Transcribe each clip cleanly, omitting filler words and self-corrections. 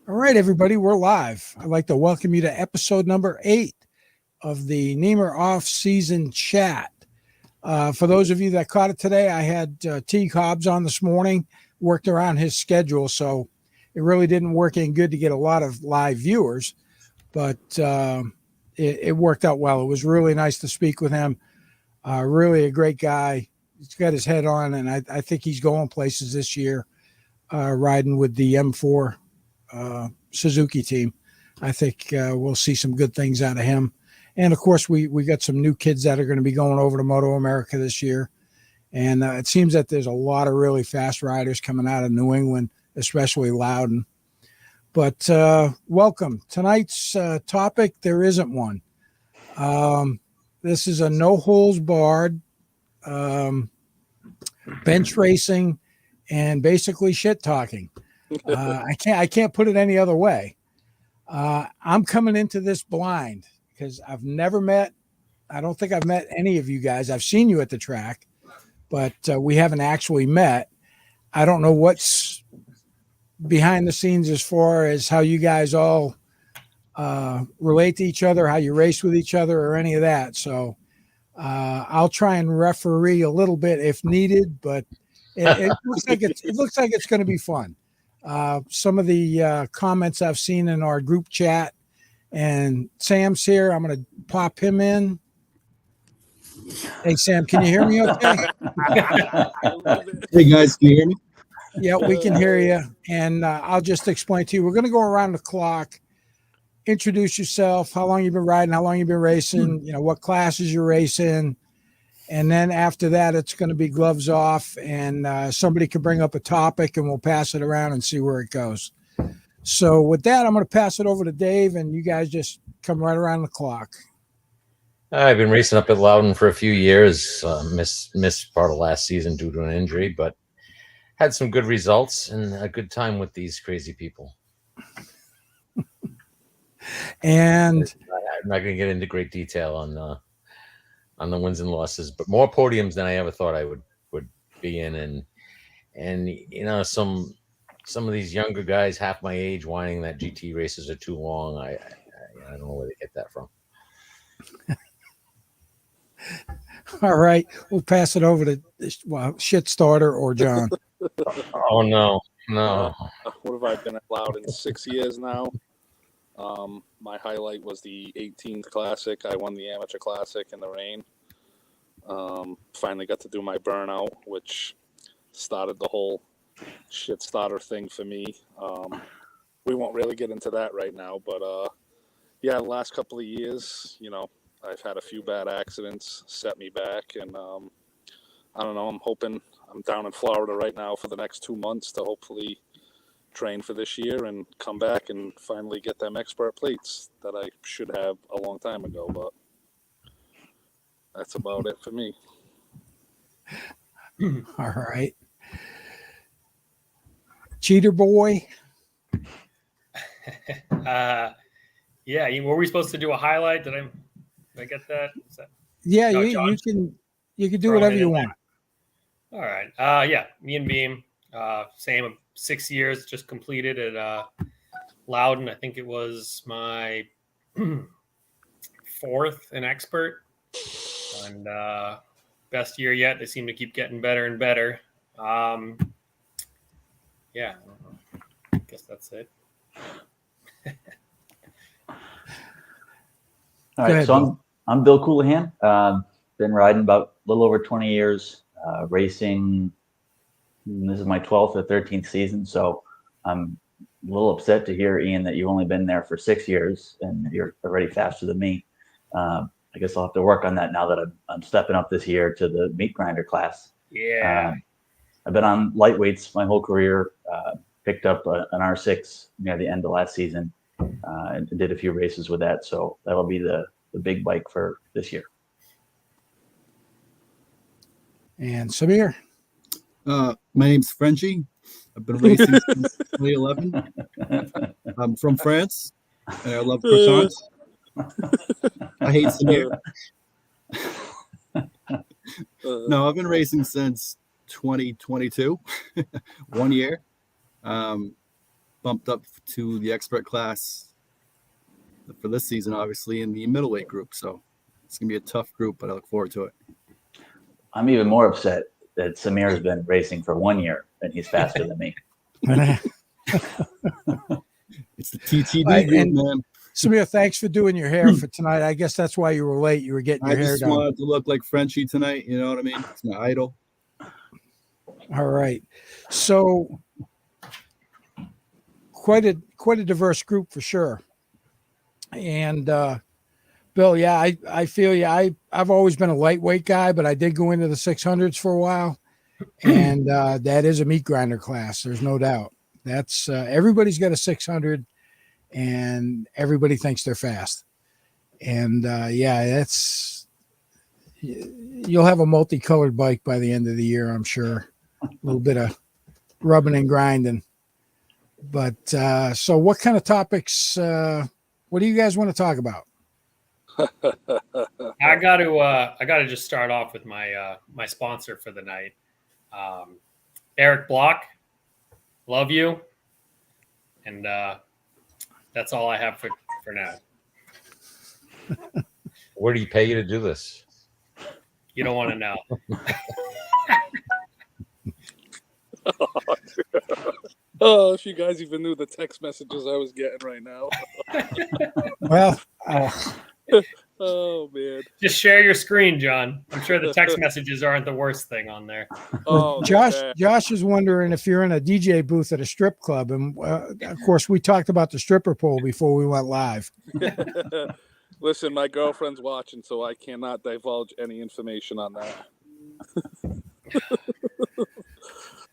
All right, everybody, we're live. I'd like to welcome you to episode number 8 of the NEMRR off-season chat. For those of you that caught it today, I had T. Cobbs on this morning, worked around his schedule, so it really didn't work in good to get a lot of live viewers, but it worked out well. It was really nice to speak with him. Really a great guy. He's got his head on, and I think he's going places this year, riding with the M4 Suzuki team. I think we'll see some good things out of him. And of course, we got some new kids that are going to be going over to Moto America this year. And it seems that there's a lot of really fast riders coming out of New England, especially Loudon. But welcome. Tonight's topic, there isn't one. This is a no holds barred bench racing and basically shit talking. I can't put it any other way. I'm coming into this blind because I don't think I've met any of you guys. I've seen you at the track, but we haven't actually met. I don't know what's behind the scenes as far as how you guys all relate to each other, how you race with each other, or any of that. So I'll try and referee a little bit if needed, but it looks like it's going to be fun. Some of the comments I've seen in our group chat, and Sam's here. I'm going to pop him in. Hey, Sam, can you hear me okay? Hey, guys, can you hear me? Yeah, we can hear you. And I'll just explain to you. We're going to go around the clock, introduce yourself, how long you've been riding, how long you've been racing, what classes you're racing. And then after that, it's going to be gloves off, and somebody can bring up a topic, and we'll pass it around and see where it goes. So with that, I'm going to pass it over to Dave, and you guys just come right around the clock. I've been racing up at Loudon for a few years. Missed part of last season due to an injury, but had some good results and a good time with these crazy people. And I'm not going to get into great detail on the wins and losses, but more podiums than I ever thought I would be in. And some of these younger guys, half my age, whining that GT races are too long. I don't know where they get that from. All right, we'll pass it over to shit starter or John. Oh no. What have I been at Loudon? 6 years now. My highlight was the 18th Classic. I won the Amateur Classic in the rain. Finally got to do my burnout, which started the whole shit starter thing for me. We won't really get into that right now, but the last couple of years, I've had a few bad accidents set me back, and I don't know. I'm hoping I'm down in Florida right now for the next 2 months to hopefully train for this year and come back and finally get them expert plates that I should have a long time ago, but that's about it for me. All right. Cheater boy. Were we supposed to do a highlight? Did I get that? Yeah, no, you can do whatever you want. All right. Me and Beam, same 6 years just completed at Loudon. I think it was my fourth in expert, and best year yet. They seem to keep getting better and better. I guess that's it. All right, so I'm Bill Coulahan. Been riding about a little over 20 years, racing. This is my 12th or 13th season, so I'm a little upset to hear, Ian, that you've only been there for 6 years and you're already faster than me. I guess I'll have to work on that now that I'm stepping up this year to the meat grinder class. Yeah. I've been on lightweights my whole career. Picked up an R6 near the end of last season and did a few races with that. So that'll be the big bike for this year. And Samir. My name's Frenchie. I've been racing since 2011. I'm from France, and I love croissants. I hate Samir. No, I've been racing since 2022, 1 year. bumped up to the expert class for this season, obviously in the middleweight group. So it's gonna be a tough group, but I look forward to it. I'm even more upset that Samir's been racing for 1 year and he's faster than me. It's the TTD Right, group, and- man. Samir, thanks for doing your hair for tonight. I guess that's why you were late. You were getting I your hair just done. wanted to look like Frenchie tonight. You know what I mean? It's my idol. All right. So quite a diverse group for sure. And Bill, yeah, I feel you. I've always been a lightweight guy, but I did go into the 600s for a while. And that is a meat grinder class. There's no doubt. That's everybody's got a 600 and everybody thinks they're fast. And you'll have a multicolored bike by the end of the year, I'm sure. A little bit of rubbing and grinding. But so what kind of topics, what do you guys want to talk about? I got to just start off with my my sponsor for the night, Eric Block. Love you, and that's all I have for now. Where do you pay you to do this? You don't want to know. Oh, if you guys even knew the text messages I was getting right now. Well, Oh man. Just share your screen, John. I'm sure the text messages aren't the worst thing on there. Oh, Josh is wondering if you're in a DJ booth at a strip club. And of course, we talked about the stripper pole before we went live. Listen, my girlfriend's watching, so I cannot divulge any information on that.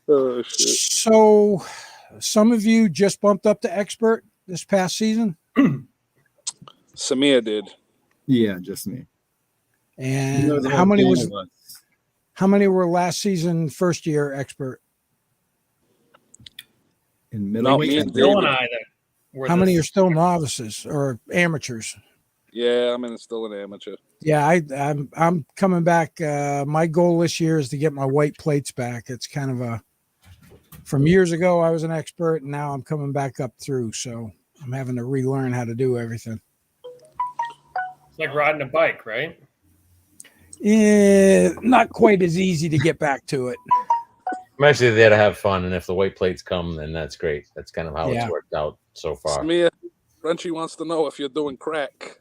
Oh shit. So some of you just bumped up to expert this past season. Samir did. Yeah, just me. And You know, the how whole many gang was of us. how many were last season first year expert? In No, middleweight? me and Bill David. and I were How many are this- still novices or amateurs? Yeah, I'm still an amateur. Yeah, I'm coming back. My goal this year is to get my white plates back. It's kind of from years ago I was an expert, and now I'm coming back up through. So I'm having to relearn how to do everything. It's like riding a bike, right? Not quite as easy to get back to it. I'm actually there to have fun, and if the white plates come, then that's great. That's kind of how Yeah. it's worked out so far. Samir, Frenchie wants to know if you're doing crack.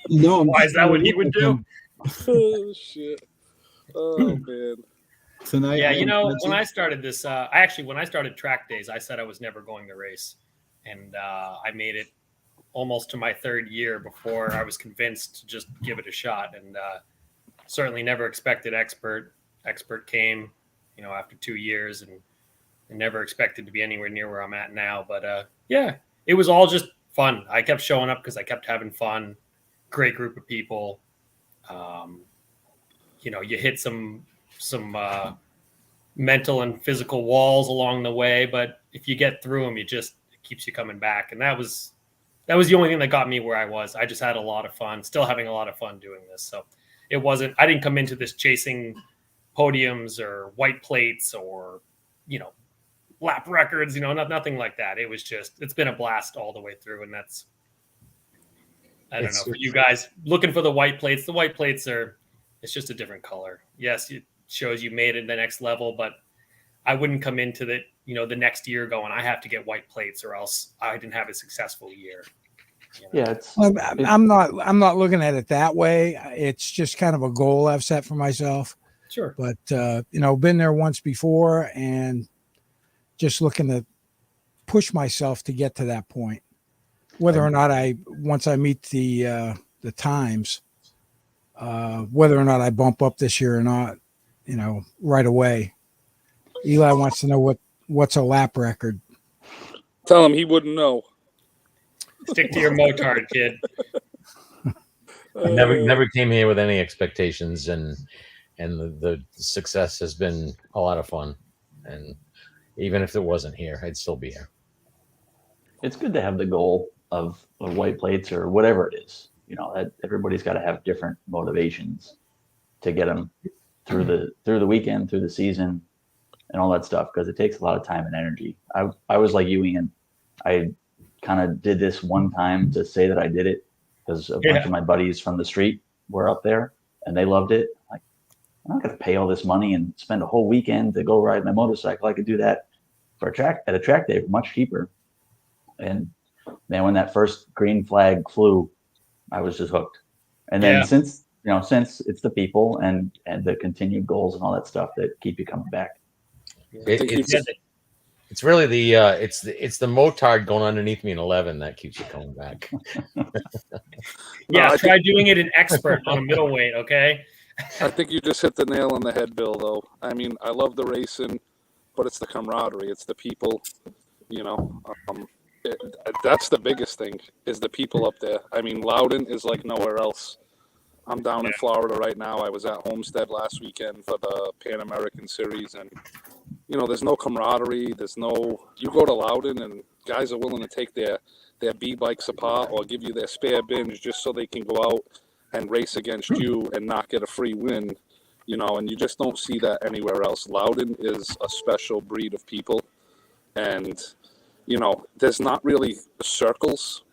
No, I'm Why is that what he would do? Oh shit. Oh man. Tonight. Yeah, I you am know, when Frenchie. I started this, when I started track days, I said I was never going to race, and I made it almost to my third year before I was convinced to just give it a shot, and certainly never expected expert. Expert came, after 2 years, and never expected to be anywhere near where I'm at now. But yeah, it was all just fun. I kept showing up because I kept having fun. Great group of people. You hit some mental and physical walls along the way, but if you get through them, it keeps you coming back. And that was the only thing that got me where I was. I just had a lot of fun, still having a lot of fun doing this. So I didn't come into this chasing podiums or white plates or, lap records, nothing like that. It was it's been a blast all the way through. And that's, I don't know, for you guys looking for the white plates, it's just a different color. Yes, it shows you made it the next level, but I wouldn't come into the next year going, I have to get white plates or else I didn't have a successful year. Yeah, I'm not looking at it that way. It's just kind of a goal I've set for myself. Sure. But been there once before and just looking to push myself to get to that point. Whether or not once I meet the times, whether or not I bump up this year or not, right away. Eli wants to know what's a lap record. Tell him he wouldn't know. Stick to your motard, kid. I never came here with any expectations, and the success has been a lot of fun. And even if it wasn't here, I'd still be here. it's good to have the goal of white plates or whatever it is. That everybody's got to have different motivations to get them through the weekend, through the season, and all that stuff, because it takes a lot of time and energy. I was like you, Ian. I kind of did this one time to say that I did it because a bunch of my buddies from the street were up there and they loved it. Like, I'm not going to pay all this money and spend a whole weekend to go ride my motorcycle. I could do that for at a track day, much cheaper. And man, when that first green flag flew, I was just hooked. And then since it's the people and the continued goals and all that stuff that keep you coming back. It's really it's the motard going underneath me in 11 that keeps you coming back. Try doing it in expert on a middleweight, okay? I think you just hit the nail on the head, Bill, though. I mean, I love the racing, but it's the camaraderie. It's the people, that's the biggest thing is the people up there. I mean, Loudon is like nowhere else. I'm down in Florida right now. I was at Homestead last weekend for the Pan American Series, and there's no camaraderie. You go to Loudon and guys are willing to take their B-bikes apart or give you their spare bins just so they can go out and race against you and not get a free win, and you just don't see that anywhere else. Loudon is a special breed of people, and, there's not really circles.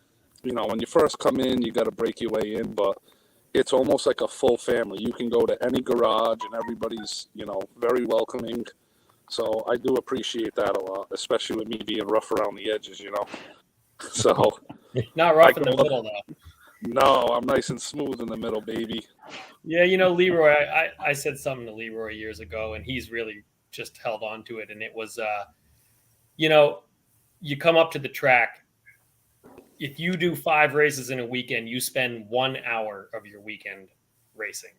When you first come in, you got to break your way in, but it's almost like a full family. You can go to any garage and everybody's, very welcoming. So I do appreciate that a lot, especially with me being rough around the edges, So not rough in the middle though. No, I'm nice and smooth in the middle, baby. Yeah, Leroy, I said something to Leroy years ago, and he's really just held on to it. And it was, you come up to the track. If you do 5 races in a weekend, you spend 1 hour of your weekend racing.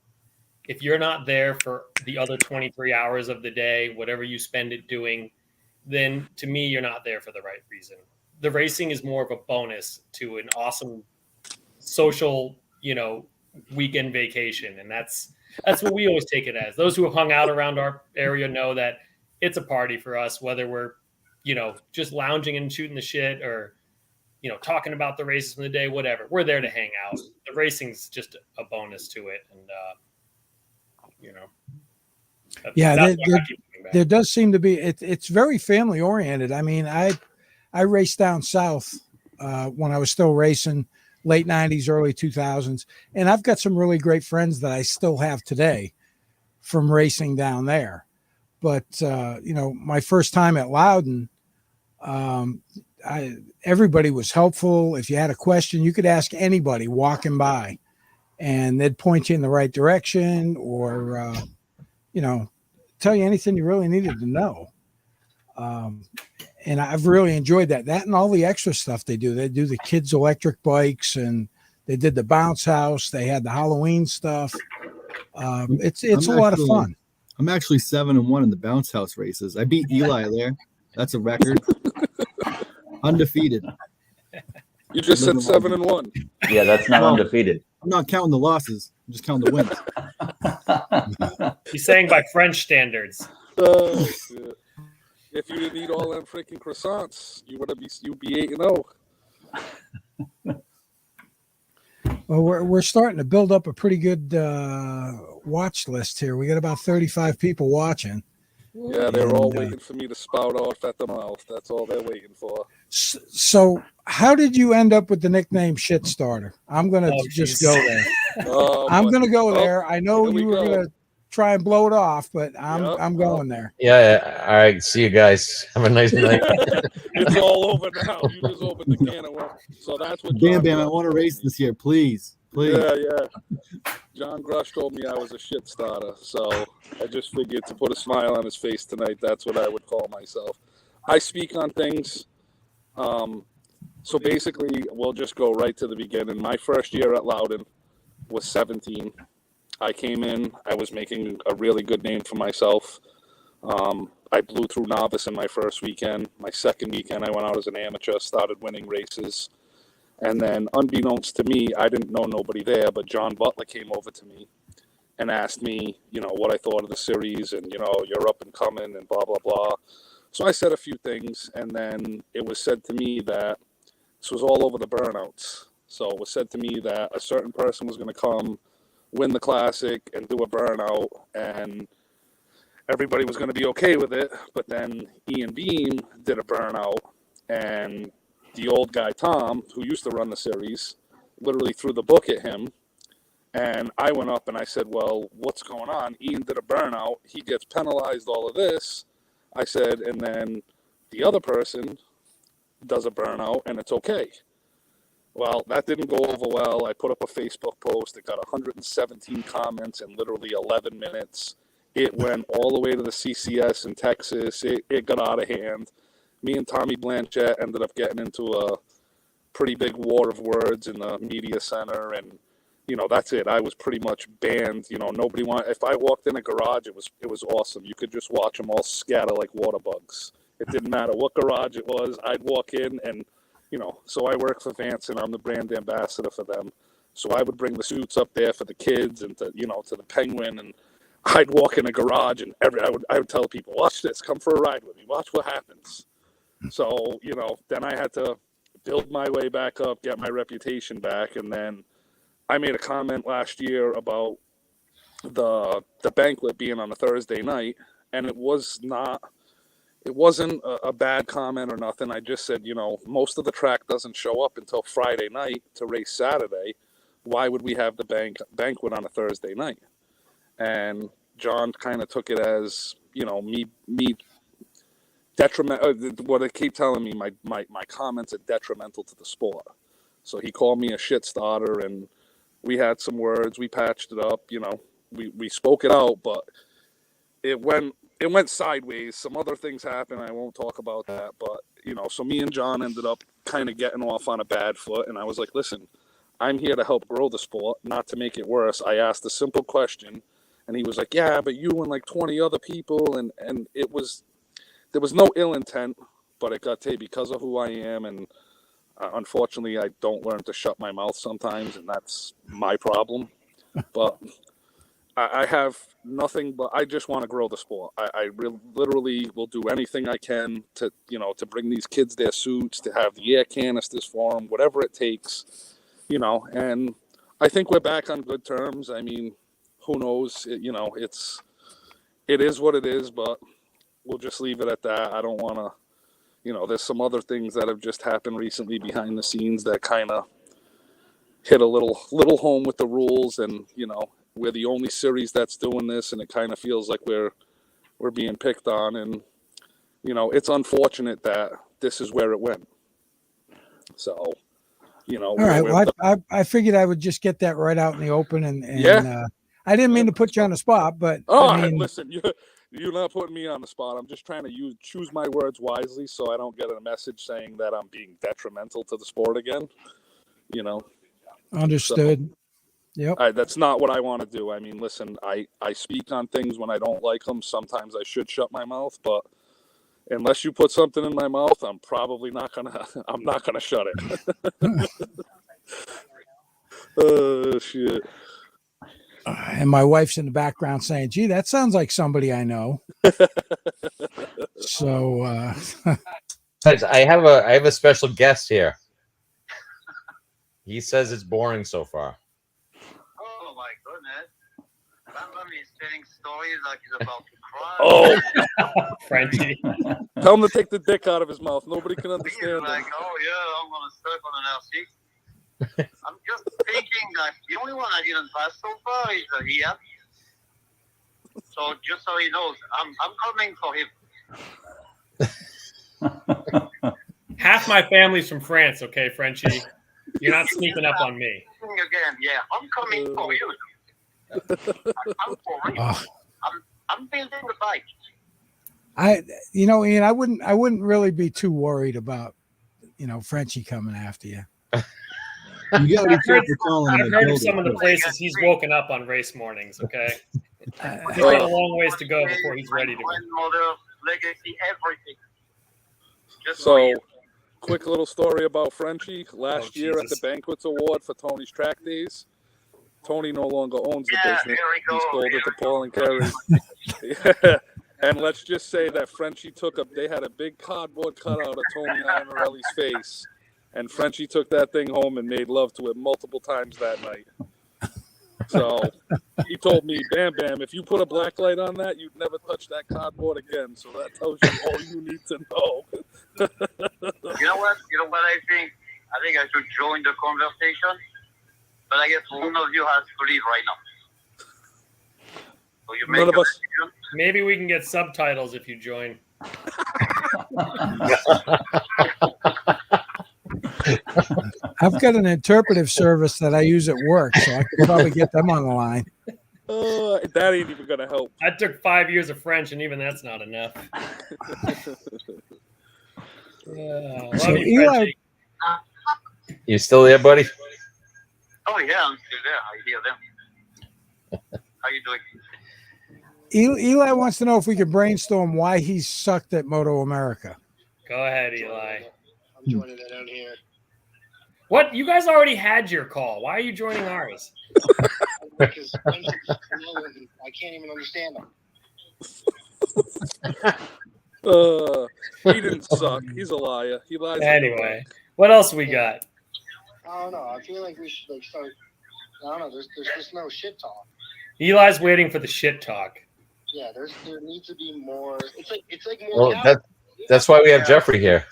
If you're not there for the other 23 hours of the day, whatever you spend it doing, then to me, you're not there for the right reason. The racing is more of a bonus to an awesome social, weekend vacation. And that's what we always take it as. Those who have hung out around our area know that it's a party for us, whether we're, just lounging and shooting the shit or, talking about the races from the day, whatever. We're there to hang out. The racing's just a bonus to it. And, there does seem to be, it's very family oriented. I mean, I raced down south when I was still racing, late 90s, early 2000s. And I've got some really great friends that I still have today from racing down there. But, my first time at Loudon, everybody was helpful. If you had a question, you could ask anybody walking by and they'd point you in the right direction or, tell you anything you really needed to know. And I've really enjoyed that and all the extra stuff they do. They do the kids' electric bikes and they did the bounce house. They had the Halloween stuff. It's a lot of fun. I'm actually 7-1 in the bounce house races. I beat Eli there. That's a record. Undefeated. You just said 7-1. Yeah, that's not undefeated. I'm not counting the losses. I'm just counting the wins. He's saying by French standards. If you didn't eat all them freaking croissants, you'd be 8-0. Well, we're starting to build up a pretty good watch list here. We got about 35 people watching. Yeah, they're all waiting for me to spout off at the mouth. That's all they're waiting for. So how did you end up with the nickname Shit Starter? I'm going to just go there. I'm going to go there. I know you were going to try and blow it off, but I'm going there. Yeah. All right. See you guys. Have a nice night. It's all over now. You just opened the can of worms. So that's what Bam Bam, I want to race this year, please. Yeah. John Grush told me I was a shit starter, so I just figured to put a smile on his face tonight, that's what I would call myself. I speak on things. So basically, we'll just go right to the beginning. My first year at Loudon was 17. I came in, I was making a really good name for myself. I blew through novice in my first weekend. My second weekend, I went out as an amateur, started winning races. And then, unbeknownst to me, I didn't know nobody there, but John Butler came over to me and asked me, what I thought of the series and, you're up and coming and blah, blah, blah. So I said a few things, and then it was said to me that this was all over the burnouts. So it was said to me that a certain person was going to come, win the Classic, and do a burnout, and everybody was going to be okay with it. But then Ian Beam did a burnout, and the old guy, Tom, who used to run the series, literally threw the book at him. And I went up and I said, well, what's going on? Ian did a burnout. He gets penalized, all of this. I said, and then the other person does a burnout and it's okay. Well, that didn't go over well. I put up a Facebook post. It got 117 comments in literally 11 minutes. It went all the way to the CCS in Texas. It got out of hand. Me and Tommy Blanchett ended up getting into a pretty big war of words in the media center, and that's it. I was pretty much banned. Nobody wanted. If I walked in a garage, it was awesome. You could just watch them all scatter like water bugs. It didn't matter what garage it was. I'd walk in, and so I work for Vance, and I'm the brand ambassador for them. So I would bring the suits up there for the kids and to the Penguin, and I'd walk in a garage, and I would tell people, watch this, come for a ride with me, watch what happens. So then I had to build my way back up, get my reputation back, and then I made a comment last year about the banquet being on a Thursday night, and it wasn't a bad comment or nothing. I just said, most of the track doesn't show up until Friday night to race Saturday. Why would we have the banquet on a Thursday night? And John kind of took it as, me detriment. What they keep telling me, my comments are detrimental to the sport. So he called me a shit starter, and we had some words. We patched it up. We spoke it out, but it went sideways. Some other things happened. I won't talk about that, but so me and John ended up kind of getting off on a bad foot, and I was like, listen, I'm here to help grow the sport, not to make it worse. I asked a simple question, and he was like, yeah, but you and like 20 other people, and there was no ill intent, but it got to because of who I am, and unfortunately, I don't learn to shut my mouth sometimes, and that's my problem. But I have nothing, but I just want to grow the sport. I literally will do anything I can to bring these kids their suits, to have the air canisters for them, whatever it takes, and I think we're back on good terms. I mean, who knows? It is what it is, but we'll just leave it at that. I don't want to, there's some other things that have just happened recently behind the scenes that kind of hit a little home with the rules, and we're the only series that's doing this, and it kind of feels like we're being picked on, and it's unfortunate that this is where it went. So all right. Well, I figured I would just get that right out in the open, and yeah. I didn't mean to put you on the spot, but listen, you're not putting me on the spot. I'm just trying to choose my words wisely so I don't get a message saying that I'm being detrimental to the sport again. Understood. So, yep. That's not what I want to do. I mean, listen, I speak on things when I don't like them. Sometimes I should shut my mouth, but unless you put something in my mouth, I'm not gonna shut it. Oh shit. And my wife's in the background saying, gee, that sounds like somebody I know. So I have a special guest here. He says it's boring so far. Oh my goodness. Somebody is telling stories like he's about to cry. Oh, Frenchie. Tell him to take the dick out of his mouth. Nobody can He's understand like, him. oh yeah, I'm gonna suck on an LC. I'm just thinking that the only one I didn't pass so far is Ian. So just so he knows, I'm coming for him. Half my family's from France, okay, Frenchie? You're not sneaking up on me. Again, yeah, I'm coming for you. I'm for real. I'm building the bike. Ian, I wouldn't really be too worried about, Frenchie coming after you. You gotta be careful calling him I've a heard of builder. some of the places he's woken up on race mornings, okay? He's got a long ways to go before he's ready to go. Grandmother, legacy, everything. Just So, quick little story about Frenchie. Last year at Jesus. the Banquets Award for Tony's Track Days, Tony no longer owns the Yeah, business. here we go, He sold it here to we Paul go. and Kerry. Yeah. And let's just say that Frenchie they had a big cardboard cutout of Tony Iannarelli's face. And Frenchie took that thing home and made love to it multiple times that night. So he told me, Bam Bam, if you put a black light on that, you'd never touch that cardboard again. So that tells you all you need to know. You know what? You know what I think? I think I should join the conversation, but I guess one of you has to leave right now. So you make None of a us. decision. Maybe we can get subtitles if you join. I've got an interpretive service that I use at work, so I could probably get them on the line. That ain't even gonna help. I took 5 years of French, and even that's not enough. Love So you, Eli, Frenchie. You still there, buddy? Oh yeah, I'm still there. I hear them. How you doing? Eli wants to know if we could brainstorm why he sucked at Moto America. Go ahead, Eli. I'm joining it out here. What? You guys already had your call. Why are you joining ours? Because I can't even understand them. He didn't suck. He's a liar. He lies. Anyway, what else we got? I don't know. I feel like we should start. I don't know. There's just no shit talk. Eli's waiting for the shit talk. Yeah, there needs to be more. It's like more. Well, that's why we have Jeffrey here.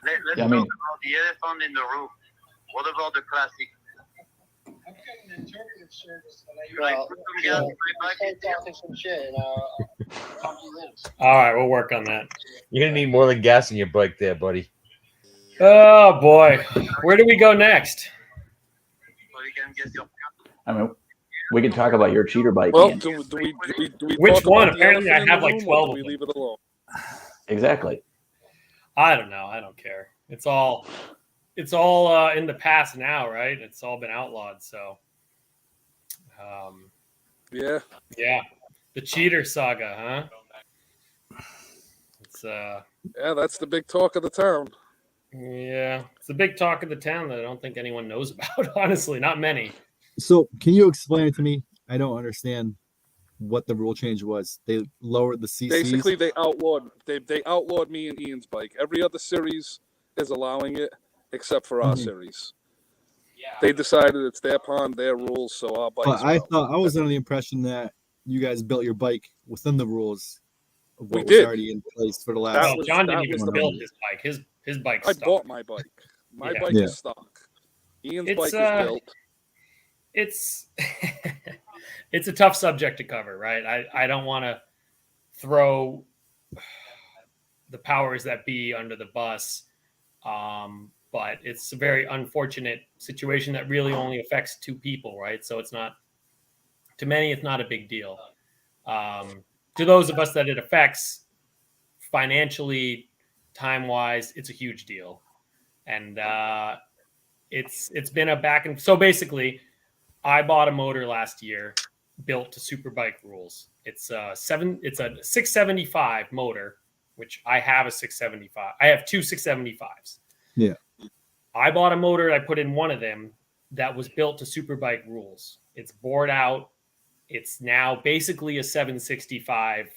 Let's Yeah, I talk mean- about the elephant in the room. What about the classic? I've got an interpretive service that You like put some gas in my start bike? talking some shit and talk to you later. All right, we'll work on that. You're gonna need more than gas in your bike, there, buddy. Oh boy, where do we go next? So you can get your. I mean, we can talk about your cheater bike. Well, Ian. do we Which talk one? about the Apparently I elephant in have the like room, 12 or of do we them. leave it alone? Exactly. I don't know. I don't care. It's all in the past now, right? It's all been outlawed. So, Yeah. yeah, the cheater saga, huh? It's Yeah, that's the big talk of the town. yeah, it's the big talk of the town that I don't think anyone knows about. Honestly, not many. So, can you explain it to me? I don't understand what the rule change was. They lowered the CCs. Basically, they outlawed me and Ian's bike. Every other series is allowing it except for our series. They decided it's their pond, their rules, so our bikes. But are I out. thought I was under the impression that you guys built your bike within the rules of We what was did. already in place for the That last. Well, was- John that didn't was even the build rule. his bike. His bike's I stock. bought my bike. My Yeah. bike Yeah. is stock. Ian's It's, bike is built. It's it's a tough subject to cover, right? I don't want to throw the powers that be under the bus, but it's a very unfortunate situation that really only affects two people, right? So it's not, to many, it's not a big deal. To those of us that it affects financially, time wise, it's a huge deal, and it's been a back and so basically. I bought a motor last year built to Superbike rules. It's a 675 motor, which I have a 675. I have two 675s. Yeah. I bought a motor, I put in one of them that was built to Superbike rules. It's bored out. It's now basically a 765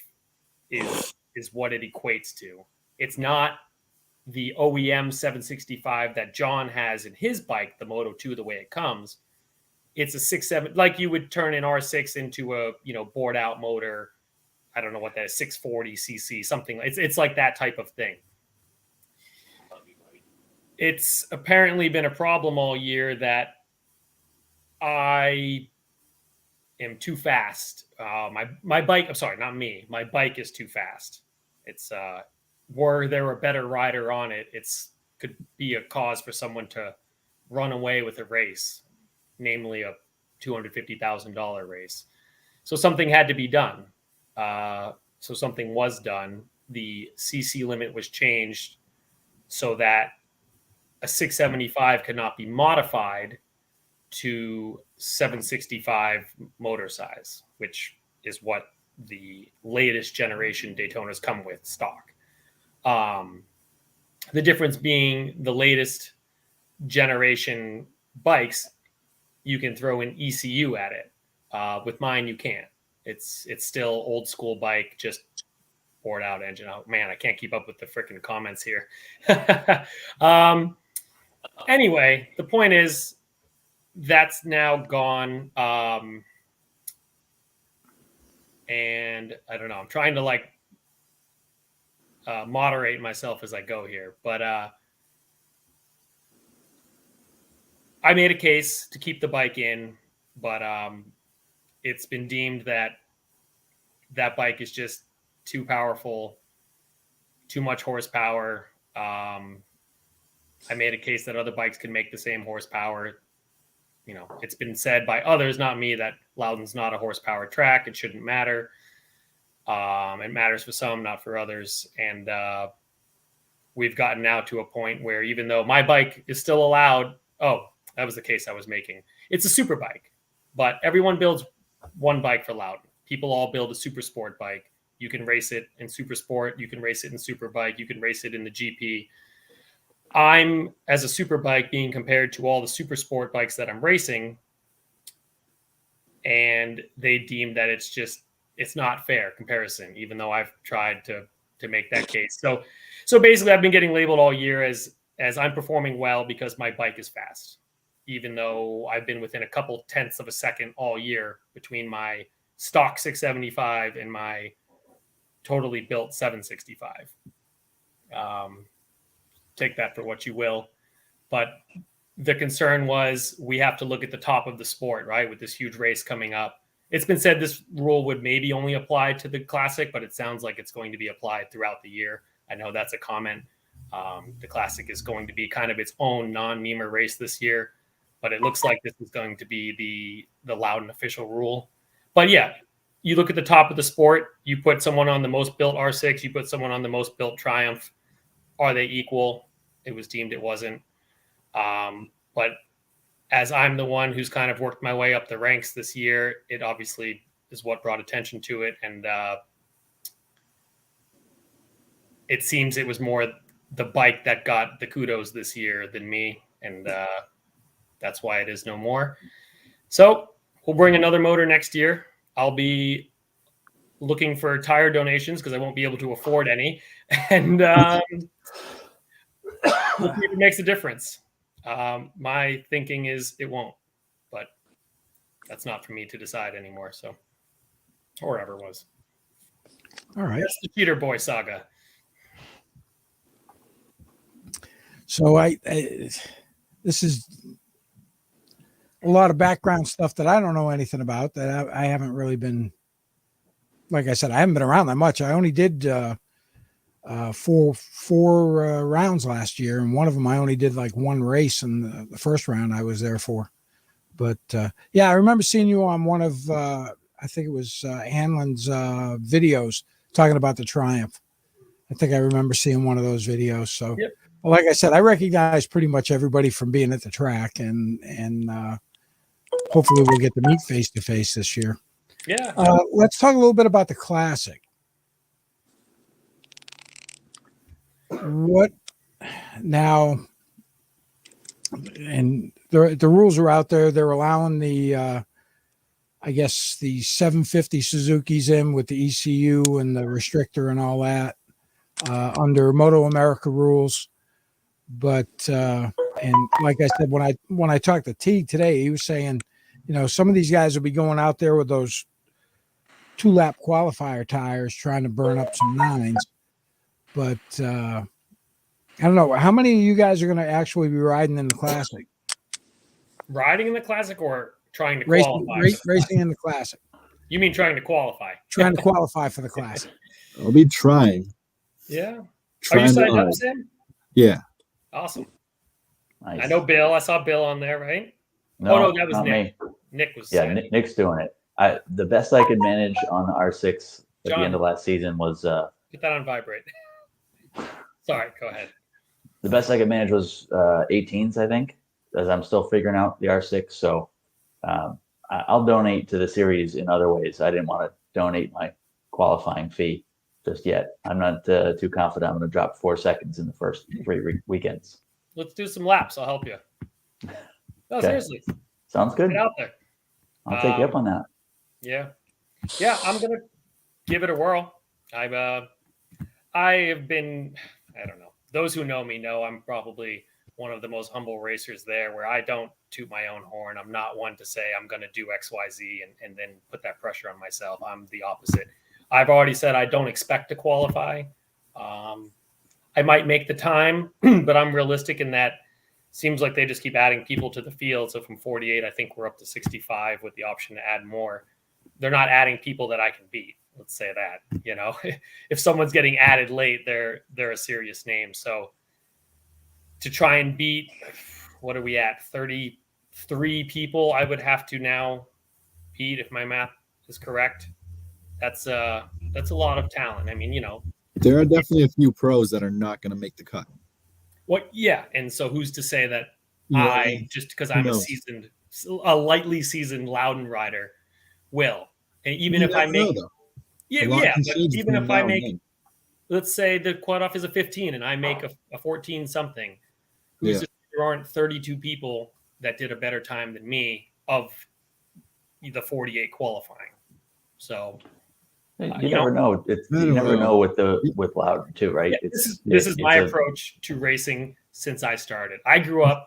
is what it equates to. It's not the OEM 765 that John has in his bike, the Moto 2, the way it comes. It's a 6.7, like you would turn an R6 into a bored out motor. I don't know what that is, 640 cc, something. It's like that type of thing. It's apparently been a problem all year that I am too fast. My bike. I'm sorry, not me. My bike is too fast. It's were there a better rider on it, could be a cause for someone to run away with a race. Namely a $250,000 race. So something had to be done. So something was done. The CC limit was changed so that a 675 could not be modified to 765 motor size, which is what the latest generation Daytonas come with stock. The difference being the latest generation bikes, you can throw an ECU at it. With mine, you can't. It's still old school bike, just bored out engine. Oh man, I can't keep up with the freaking comments here. Anyway, the point is that's now gone. And I don't know. I'm trying to moderate myself as I go here. But I made a case to keep the bike in, but it's been deemed that that bike is just too powerful, too much horsepower. I made a case that other bikes can make the same horsepower. You know, it's been said by others, not me, that Loudon's not a horsepower track. It shouldn't matter. It matters for some, not for others. And we've gotten now to a point where even though my bike is still allowed, that was the case I was making. It's a super bike, but everyone builds one bike for Loudon. People all build a super sport bike. You can race it in super sport. You can race it in super bike. You can race it in the GP. I'm, as a super bike, being compared to all the super sport bikes that I'm racing, and they deem that it's not fair comparison, even though I've tried to make that case. So basically, I've been getting labeled all year as I'm performing well because my bike is fast, even though I've been within a couple tenths of a second all year between my stock 675 and my totally built 765. Take that for what you will. But the concern was we have to look at the top of the sport, right? With this huge race coming up. It's been said this rule would maybe only apply to the Classic, but it sounds like it's going to be applied throughout the year. I know that's a comment. The Classic is going to be kind of its own non-NEMRR race this year, but it looks like this is going to be the Loudon official rule. But yeah, you look at the top of the sport, you put someone on the most built R6, you put someone on the most built Triumph. Are they equal? It was deemed it wasn't. But as I'm the one who's kind of worked my way up the ranks this year, it obviously is what brought attention to it. And it seems it was more the bike that got the kudos this year than me. And that's why it is no more. So we'll bring another motor next year. I'll be looking for tire donations because I won't be able to afford any. And we'll see if it makes a difference. My thinking is it won't, but that's not for me to decide anymore. So, or ever was. All right. That's the Cheater Boy saga. So this is a lot of background stuff that I don't know anything about, that I haven't really been, like I said, I haven't been around that much. I only did four rounds last year, and one of them I only did like one race, and the first round I was there for. But yeah, I remember seeing you on one of I think it was Hanlon's videos talking about the Triumph. I think I remember seeing one of those videos. So, yep. Well, like I said, I recognize pretty much everybody from being at the track, and hopefully we'll get to meet face to face this year. Yeah. Let's talk a little bit about the Classic. What now? And the rules are out there. They're allowing the, I guess, the 750 Suzukis in with the ECU and the restrictor and all that under Moto America rules. But and like I said, when I talked to T today, he was saying, some of these guys will be going out there with those 2-lap qualifier tires trying to burn up some nines. But I don't know. How many of you guys are going to actually be riding in the Classic? Riding in the Classic or trying to qualify? Racing in the Classic. You mean trying to qualify? Trying to qualify for the Classic. I'll be trying. Yeah. Are Trying you to signed up, ride. Sam? Yeah. Awesome. Nice. I know Bill. I saw Bill on there, right? No, that was not Nick. me. Nick was. Yeah, Nick's doing it. The best I could manage on the R6 at John, the end of last season was put that on vibrate. Sorry, go ahead. the best I could manage was 18s, I think, as I'm still figuring out the R6. So I'll donate to the series in other ways. I didn't want to donate my qualifying fee just yet. I'm not too confident I'm going to drop 4 seconds in the first 3 weekends. Let's do some laps. I'll help you. No, Okay. seriously. Sounds good. Get out there. I'll take you up on that. Yeah. Yeah, I'm going to give it a whirl. I have been, I don't know. Those who know me know I'm probably one of the most humble racers there, where I don't toot my own horn. I'm not one to say I'm going to do X, Y, Z and then put that pressure on myself. I'm the opposite. I've already said I don't expect to qualify. I might make the time, but I'm realistic in that seems like they just keep adding people to the field. So from 48, I think we're up to 65 with the option to add more. They're not adding people that I can beat. Let's say that, if someone's getting added late, they're a serious name. So to try and beat, what are we at? 33 people I would have to now beat if my math is correct. That's a lot of talent. I mean, There are definitely a few pros that are not going to make the cut. what? Yeah, and so who's to say that just because who I'm knows? a lightly seasoned Loudon rider will, and even You if I never make, know, though. yeah, A lot can but change even between if I now and make, then. let's say the quad off is a 15 and I make a 14 something, who's Yeah. to say there aren't 32 people that did a better time than me of the 48 qualifying. So You never know. I You don't never know. know with Loudon too, right? yeah, this is my approach to racing since I started. I grew up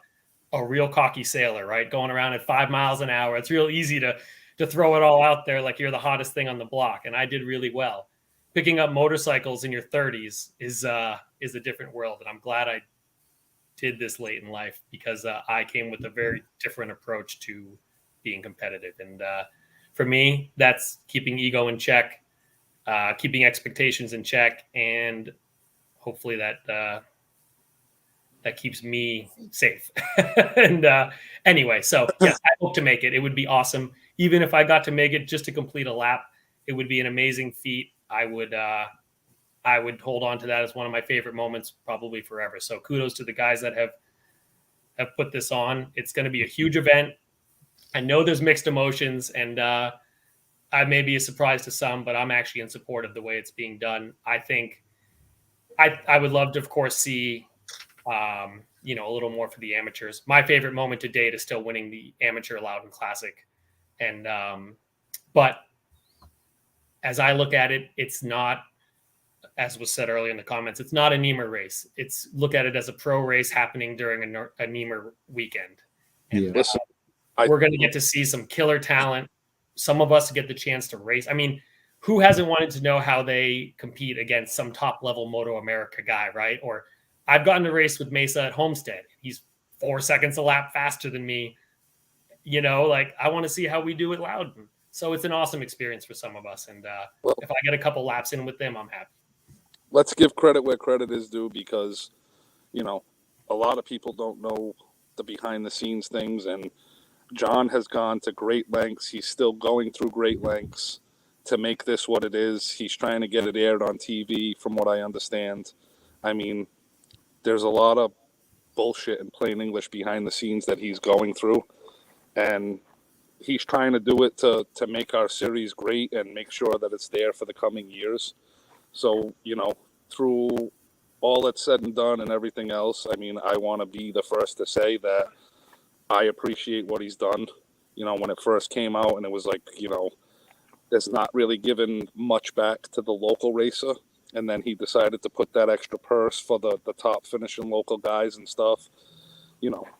a real cocky sailor, right? Going around at 5 miles an hour. It's real easy to throw it all out there like you're the hottest thing on the block. And I did really well. Picking up motorcycles in your 30s is a different world. And I'm glad I did this late in life because I came with a very different approach to being competitive. And for me, that's keeping ego in check, keeping expectations in check, and hopefully that keeps me safe. And anyway, so yes, I hope to make it. It would be awesome. Even if I got to make it just to complete a lap, it would be an amazing feat. I would hold on to that as one of my favorite moments probably forever. So kudos to the guys that have put this on. It's going to be a huge event. I know there's mixed emotions, and I may be a surprise to some, but I'm actually in support of the way it's being done. I think I would love to, of course, see a little more for the amateurs. My favorite moment to date is still winning the amateur Loudon Classic. And but as I look at it, it's not, as was said earlier in the comments, it's not a NEMRR race. It's look at it as a pro race happening during a NEMRR weekend. And Yeah. Listen, we're going to get to see some killer talent. Some of us get the chance to race. I mean, who hasn't wanted to know how they compete against some top level Moto America guy, right? Or I've gotten to race with Mesa at Homestead. He's 4 seconds a lap faster than me. I want to see how we do at Loudon. So it's an awesome experience for some of us. And if I get a couple laps in with them, I'm happy. let's give credit where credit is due because, a lot of people don't know the behind the scenes things. And John has gone to great lengths. He's still going through great lengths to make this what it is. He's trying to get it aired on TV, from what I understand. I mean, there's a lot of bullshit in plain English behind the scenes that he's going through. And he's trying to do it to make our series great and make sure that it's there for the coming years. So, through all that's said and done and everything else, I mean, I want to be the first to say that I appreciate what he's done. When it first came out and it was like, it's not really given much back to the local racer. And then he decided to put that extra purse for the top finishing local guys and stuff.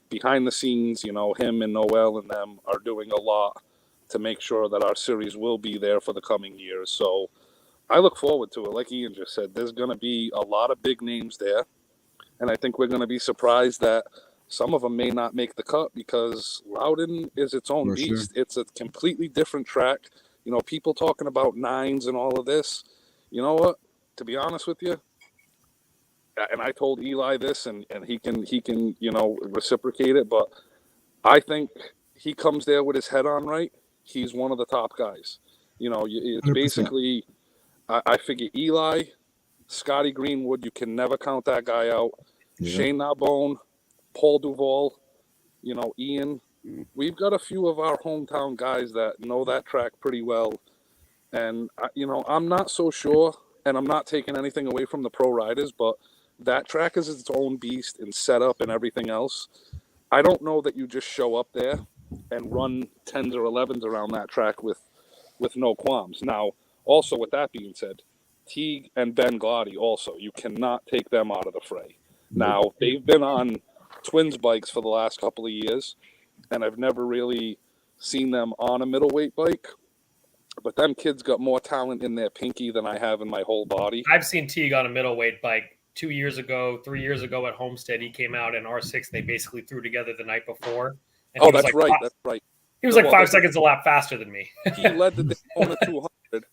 Behind the scenes, him and Noel and them are doing a lot to make sure that our series will be there for the coming years. So I look forward to it. Like Ian just said, there's going to be a lot of big names there. And I think we're going to be surprised that some of them may not make the cut because Loudon is its own beast. Sure. It's a completely different track. People talking about nines and all of this. You know what? To be honest with you, and I told Eli this, and he can reciprocate it, but I think he comes there with his head on right. He's one of the top guys. It's 100%. basically, I figure Eli, Scotty Greenwood, you can never count that guy out. Yeah. Shane Narbonne, Paul Duval, Ian. We've got a few of our hometown guys that know that track pretty well. And, I'm not so sure, and I'm not taking anything away from the pro riders, but that track is its own beast in setup and everything else. I don't know that you just show up there and run 10s or 11s around that track with no qualms. Now, also with that being said, Teague and Ben Glotty also, you cannot take them out of the fray. Now, they've been on twins bikes for the last couple of years, and I've never really seen them on a middleweight bike. But them kids got more talent in their pinky than I have in my whole body. I've seen Teague on a middleweight bike 2 years ago, 3 years ago at Homestead. He came out in R6. They basically threw together the night before. And Oh, he was that's like, right. That's right. He was like Well, 5 seconds a lap faster than me. He led the Daytona 200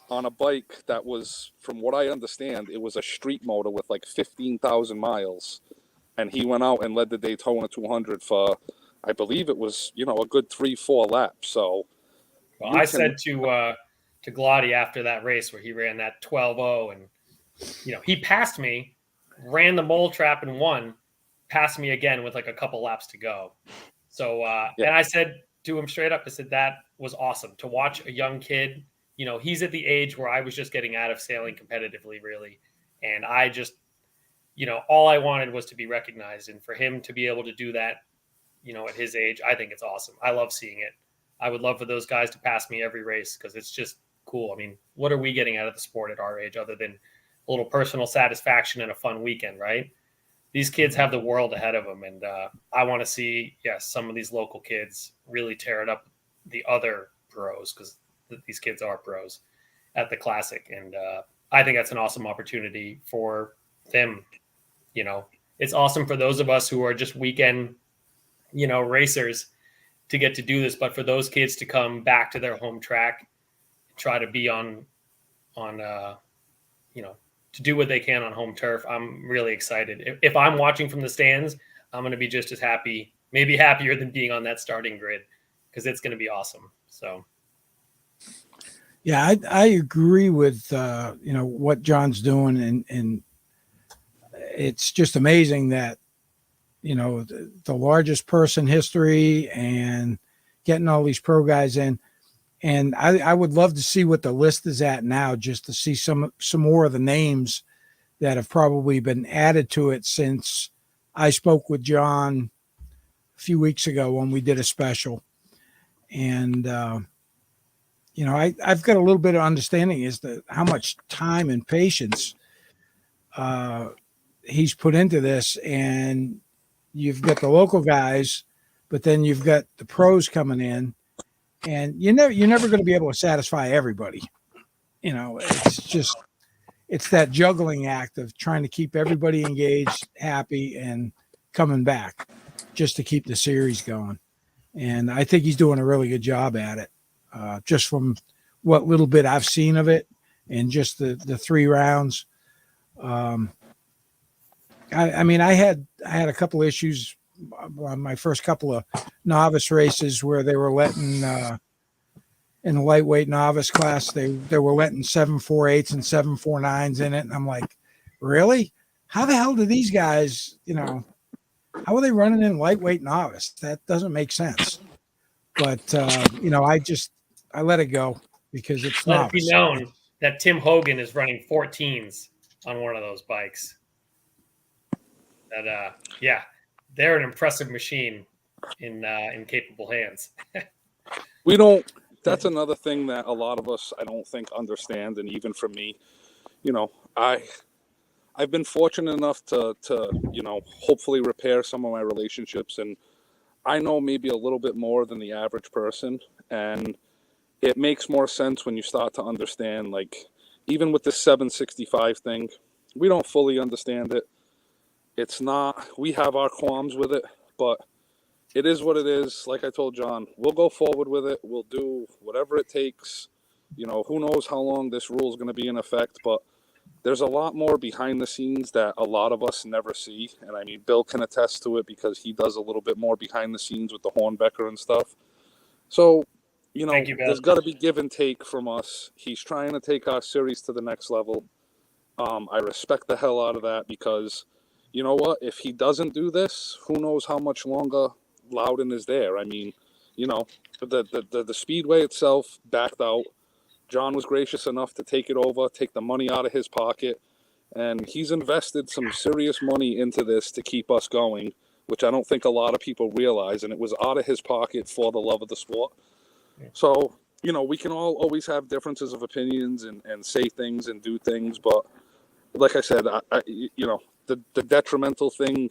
on a bike that was, from what I understand, it was a street motor with like 15,000 miles. And he went out and led the Daytona 200 for, I believe it was, a good 3-4 laps. So well, I said to Glotty after that race where he ran that 12.0 and, he passed me, ran the mole trap and won, passed me again with like a couple laps to go. So, and I said to him straight up, I said, that was awesome to watch a young kid. He's at the age where I was just getting out of sailing competitively, really. And I just, all I wanted was to be recognized. And for him to be able to do that, at his age, I think it's awesome. I love seeing it. I would love for those guys to pass me every race because it's just cool. I mean, what are we getting out of the sport at our age other than a little personal satisfaction and a fun weekend, right? These kids have the world ahead of them. And I want to see, some of these local kids really tear it up the other pros because these kids are pros at the Classic. And I think that's an awesome opportunity for them. It's awesome for those of us who are just weekend, racers to get to do this. But for those kids to come back to their home track, try to be on, to do what they can on home turf. I'm really excited. If I'm watching from the stands, I'm going to be just as happy, maybe happier than being on that starting grid because it's going to be awesome. So. Yeah, I agree with, what John's doing. And it's just amazing that, the largest purse in history and getting all these pro guys in. And I would love to see what the list is at now, just to see some more of the names that have probably been added to it since I spoke with John a few weeks ago when we did a special. And, I've got a little bit of understanding as to how much time and patience he's put into this. And you've got the local guys, but then you've got the pros coming in. And you're never going to be able to satisfy everybody. It's that juggling act of trying to keep everybody engaged, happy, and coming back just to keep the series going. And I think he's doing a really good job at it, just from what little bit I've seen of it and just the 3 rounds. I had a couple issues on my first couple of novice races where they were letting in the lightweight novice class, they were letting 7.48s and 7.49s in it. And I'm like, really? How the hell do these guys, how are they running in lightweight novice? That doesn't make sense. But, I let it go because it's Let novice. it be known that Tim Hogan is running 14s on one of those bikes. That, they're an impressive machine in capable hands. That's another thing that a lot of us, I don't think, understand. And even for me, I've been fortunate enough to hopefully repair some of my relationships. And I know maybe a little bit more than the average person. And it makes more sense when you start to understand, like, even with the 765 thing, we don't fully understand it. It's not, we have our qualms with it, but it is what it is. Like I told John, we'll go forward with it. We'll do whatever it takes. Who knows how long this rule is going to be in effect, but there's a lot more behind the scenes that a lot of us never see. And I mean, Bill can attest to it because he does a little bit more behind the scenes with the Hornbecker and stuff. So, there's got to be give and take from us. He's trying to take our series to the next level. I respect the hell out of that because, you know what? If he doesn't do this, who knows how much longer Loudon is there. I mean, the speedway itself backed out. John was gracious enough to take it over, take the money out of his pocket, and he's invested some serious money into this to keep us going, which I don't think a lot of people realize, and it was out of his pocket for the love of the sport. So, we can all always have differences of opinions and say things and do things, but like I said, the detrimental thing,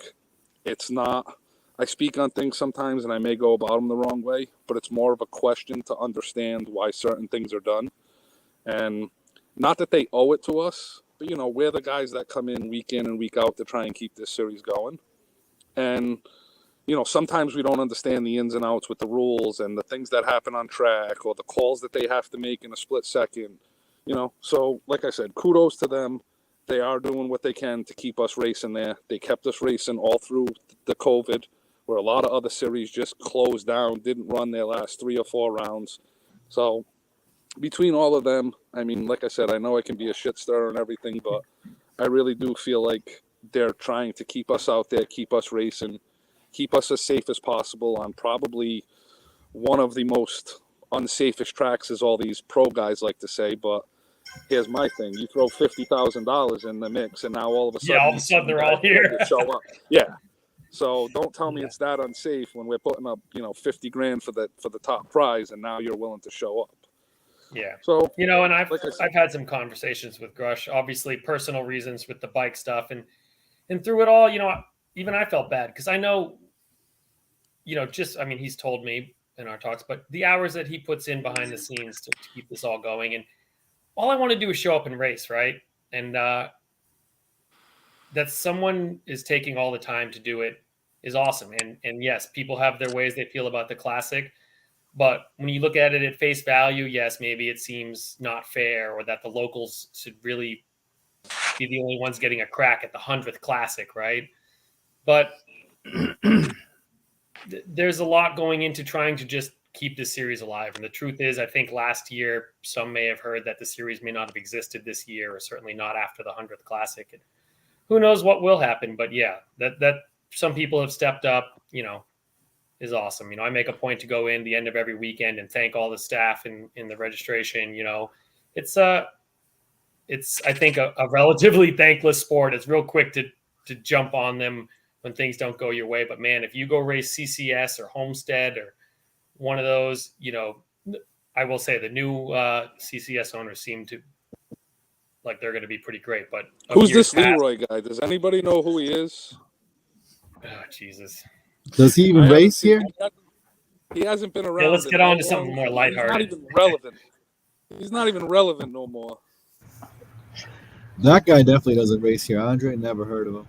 it's not I speak on things sometimes and I may go about them the wrong way, but it's more of a question to understand why certain things are done. And not that they owe it to us, but, we're the guys that come in and week out to try and keep this series going. And, sometimes we don't understand the ins and outs with the rules and the things that happen on track or the calls that they have to make in a split second. So like I said, kudos to them. They are doing what they can to keep us racing there. They kept us racing all through the COVID, where a lot of other series just closed down, didn't run their last 3 or 4 rounds. So between all of them, I mean, like I said, I know I can be a shit stirrer and everything, but I really do feel like they're trying to keep us out there, keep us racing, keep us as safe as possible on probably one of the most unsafest tracks, as all these pro guys like to say. But here's my thing: you throw $50,000 in the mix, and now all of a sudden, they're all here. Show up. Yeah. So don't tell me it's that unsafe when we're putting up, $50,000 for the top prize, and now you're willing to show up. Yeah. So and I've had some conversations with Grush, obviously personal reasons with the bike stuff, and through it all, even I felt bad because I know, he's told me in our talks, but the hours that he puts in behind the scenes to keep this all going, and all I want to do is show up and race, right? And that someone is taking all the time to do it is awesome. And yes, people have their ways they feel about the Classic. But when you look at it at face value, yes, maybe it seems not fair, or that the locals should really be the only ones getting a crack at the 100th Classic, right? But there's a lot going into trying to just keep this series alive. And the truth is, I think last year, some may have heard that the series may not have existed this year, or certainly not after the 100th Classic. And who knows what will happen? But yeah, that some people have stepped up, is awesome. I make a point to go in the end of every weekend and thank all the staff in the registration. It's I think a relatively thankless sport. It's real quick to jump on them when things don't go your way. But man, if you go race CCS or Homestead or one of those, I will say the new CCS owners seem to like they're going to be pretty great. But who's this Leroy guy? Does anybody know who he is? Oh, Jesus. Does he even race here? He hasn't been around. Yeah, let's get on to something more lighthearted. He's not even relevant. He's not even relevant no more. That guy definitely doesn't race here. Andre, never heard of him.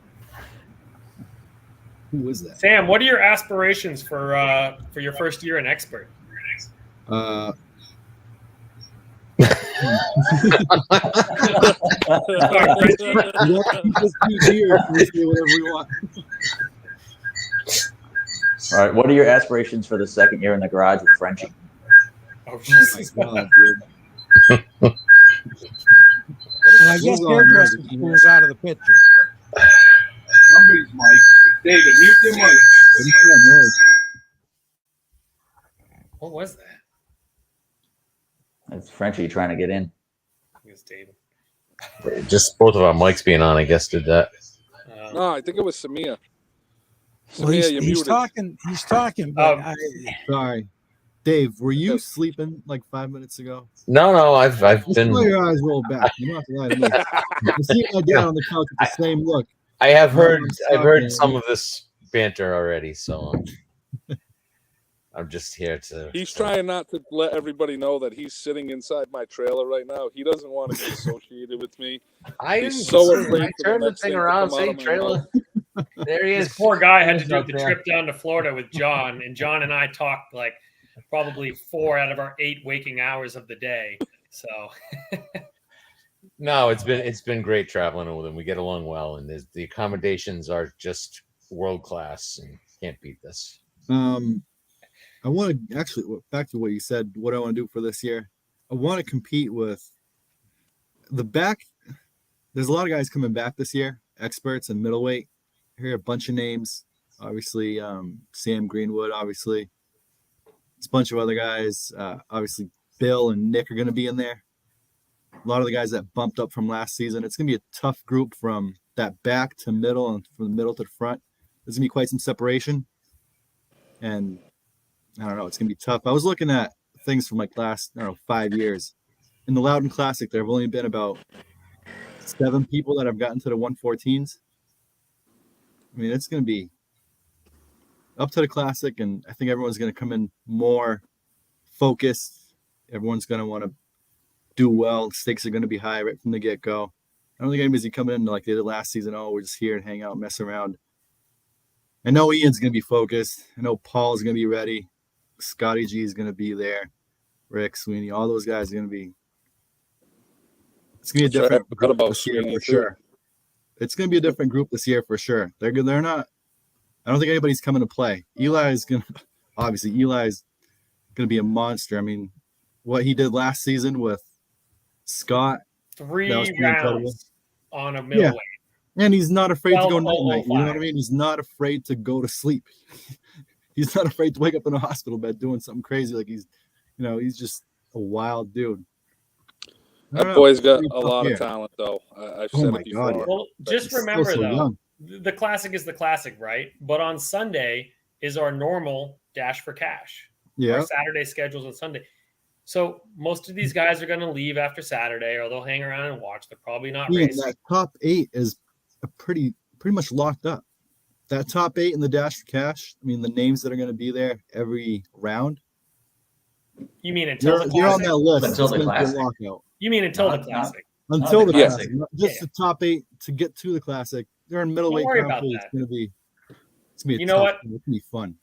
Who is that? Sam, what are your aspirations for your first year in expert? All right. What are your aspirations for the second year in the garage with Frenchie? Oh, Jesus. God, dude. And I guess hairdressing school's out of the picture. Somebody's mic. David, mute your mic. What was that? It's Frenchie trying to get in. It was David. Just both of our mics being on, I guess, did that. No, I think it was Samir. Well, Samir, you're he's muted. talking. He's talking. But Sorry. Dave, were you sleeping like 5 minutes ago? No, I've Just been. let your eyes roll back. You don't have to lie to me. I see my dad on the couch with the same look. I have heard. I'm I've heard sorry. some of this banter already, so I'm just here to. He's trying not to let everybody know that he's sitting inside my trailer right now. He doesn't want to be associated with me. I He's didn't. so afraid I for the turned the next thing thing to around. come out Say of my trailer. There he This is. poor guy had to do Up the there. trip down to Florida with John, and John and I talked like probably 4 out of our 8 waking hours of the day. So No, it's been great traveling with him. We get along well, and the accommodations are just world class, and can't beat this. I want to actually back to what you said. What I want to do for this year, I want to compete with the back. There's a lot of guys coming back this year, experts and middleweight. I hear a bunch of names. Obviously, Sam Greenwood. Obviously, it's a bunch of other guys. Obviously, Bill and Nick are going to be in there. A lot of the guys that bumped up from last season. It's going to be a tough group from that back to middle and from the middle to the front. There's going to be quite some separation. And I don't know, it's going to be tough. I was looking at things from like last, 5 years. In the Loudon Classic, there have only been about 7 people that have gotten to the 114s. I mean, it's going to be up to the Classic, and I think everyone's going to come in more focused. Everyone's going to want to do well. Stakes are going to be high right from the get-go. I don't think anybody's coming in like they did last season. Oh, we're just here and hang out, mess around. I know Ian's going to be focused. I know Paul's going to be ready. Scotty G is going to be there. Rick, Sweeney, all those guys are going to be. It's going to be a different group this year for sure. It's going to be a different group this year for sure. They're not. I don't think anybody's coming to play. Eli's going to be a monster. I mean, what he did last season with Scott. 3 rounds on a middleweight. And he's not afraid to go night-night. You know what I mean? He's not afraid to go to sleep. He's not afraid to wake up in a hospital bed doing something crazy. Like he's just a wild dude. That boy's got a lot of talent, though. I've said it before. God. Well, just remember, the Classic is the Classic, right? But on Sunday is our normal Dash for Cash. Yeah. Our Saturday schedules on Sunday. So most of these guys are going to leave after Saturday, or they'll hang around and watch. They're probably not racing. That top 8 is pretty much locked up. That top 8 in the Dash for Cash. I mean, the names that are going to be there every round. You mean until the Classic? You're on that list. Until the Classic. You mean until the Classic? Until the Classic. Just the top 8 to get to the Classic. They're in middleweight. Don't worry about that. It's going to be. You know what? It's going to be fun.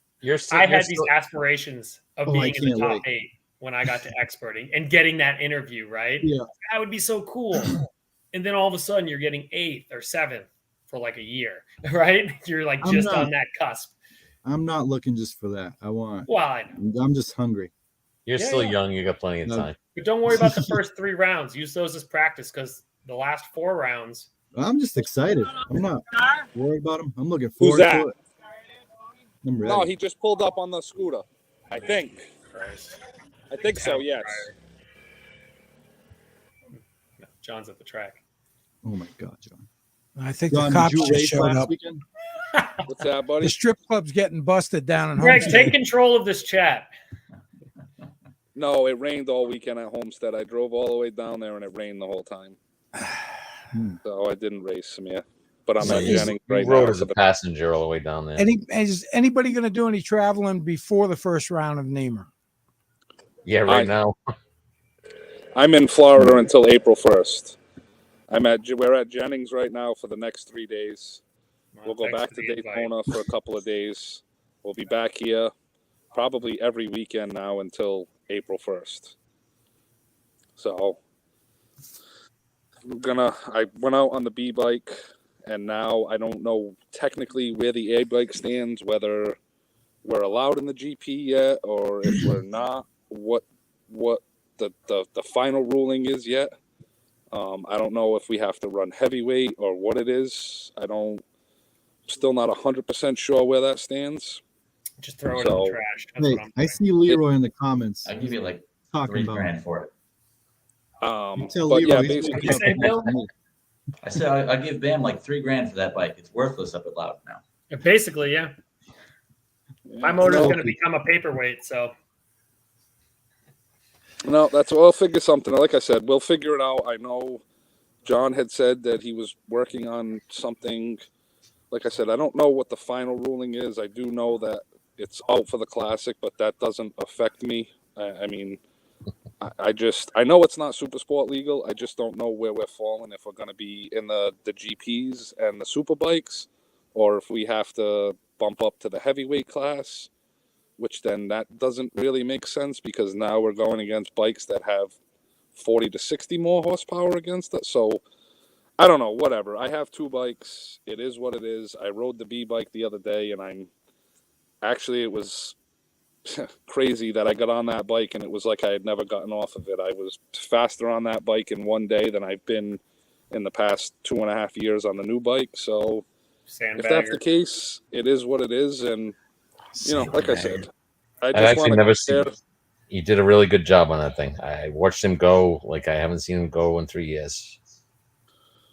I had these aspirations of being in the top 8 when I got to experting and getting that interview, right? Yeah. That would be so cool. And then all of a sudden you're getting 8th or 7th for like a year, right? You're like on that cusp. I'm not looking just for that. I know. I'm just hungry. You're still young. You got plenty of time. But don't worry about the first 3 rounds. Use those as practice because the last 4 rounds. I'm just excited. I'm not worried about them. I'm looking forward to it. No, he just pulled up on the scooter. I think. I think so, yes. No, John's at the track. Oh, my God, John. I think the cops just showed up. Weekend? What's that, buddy? The strip club's getting busted down in Greg, Homestead. take control of this chat. No, it rained all weekend at Homestead. I drove all the way down there, and it rained the whole time. So I didn't race, Samir. But I'm at Jennings right now. Rode as a passenger all the way down there. Is anybody going to do any traveling before the first round of NEMRR? Yeah, right now. I'm in Florida until April 1st. We're at Jennings right now for the next 3 days. We'll go back to Daytona for a couple of days. We'll be back here probably every weekend now until April 1st. So I went out on the B bike, and now I don't know technically where the A bike stands, whether we're allowed in the GP yet or if we're not, what the final ruling is yet. I don't know if we have to run heavyweight or what it is. Still not 100% sure where that stands. Just throw it in the trash. That's what I'm I see Leroy in the comments. I give you like talking $3,000 for it. But yeah, basically, I said I give Bam like $3,000 for that bike. It's worthless up at Loudon now. Basically, yeah. My motor is going to become a paperweight, so. No, we'll figure something. Like I said, we'll figure it out. I know John had said that he was working on something. Like I said, I don't know what the final ruling is. I do know that it's out for the Classic, but that doesn't affect me. I mean, I know it's not super sport legal. I just don't know where we're falling, if we're going to be in the GPs and the super bikes, or if we have to bump up to the heavyweight class, which then that doesn't really make sense because now we're going against bikes that have 40 to 60 more horsepower against us. So I don't know, whatever. I have 2 bikes. It is what it is. I rode the B bike the other day, and it was crazy that I got on that bike and it was like I had never gotten off of it. I was faster on that bike in one day than I've been in the past 2.5 years on the new bike. So if that's the case, it is what it is. And, like I said, I've actually never seen it. He did a really good job on that thing. I watched him go like I haven't seen him go in 3 years.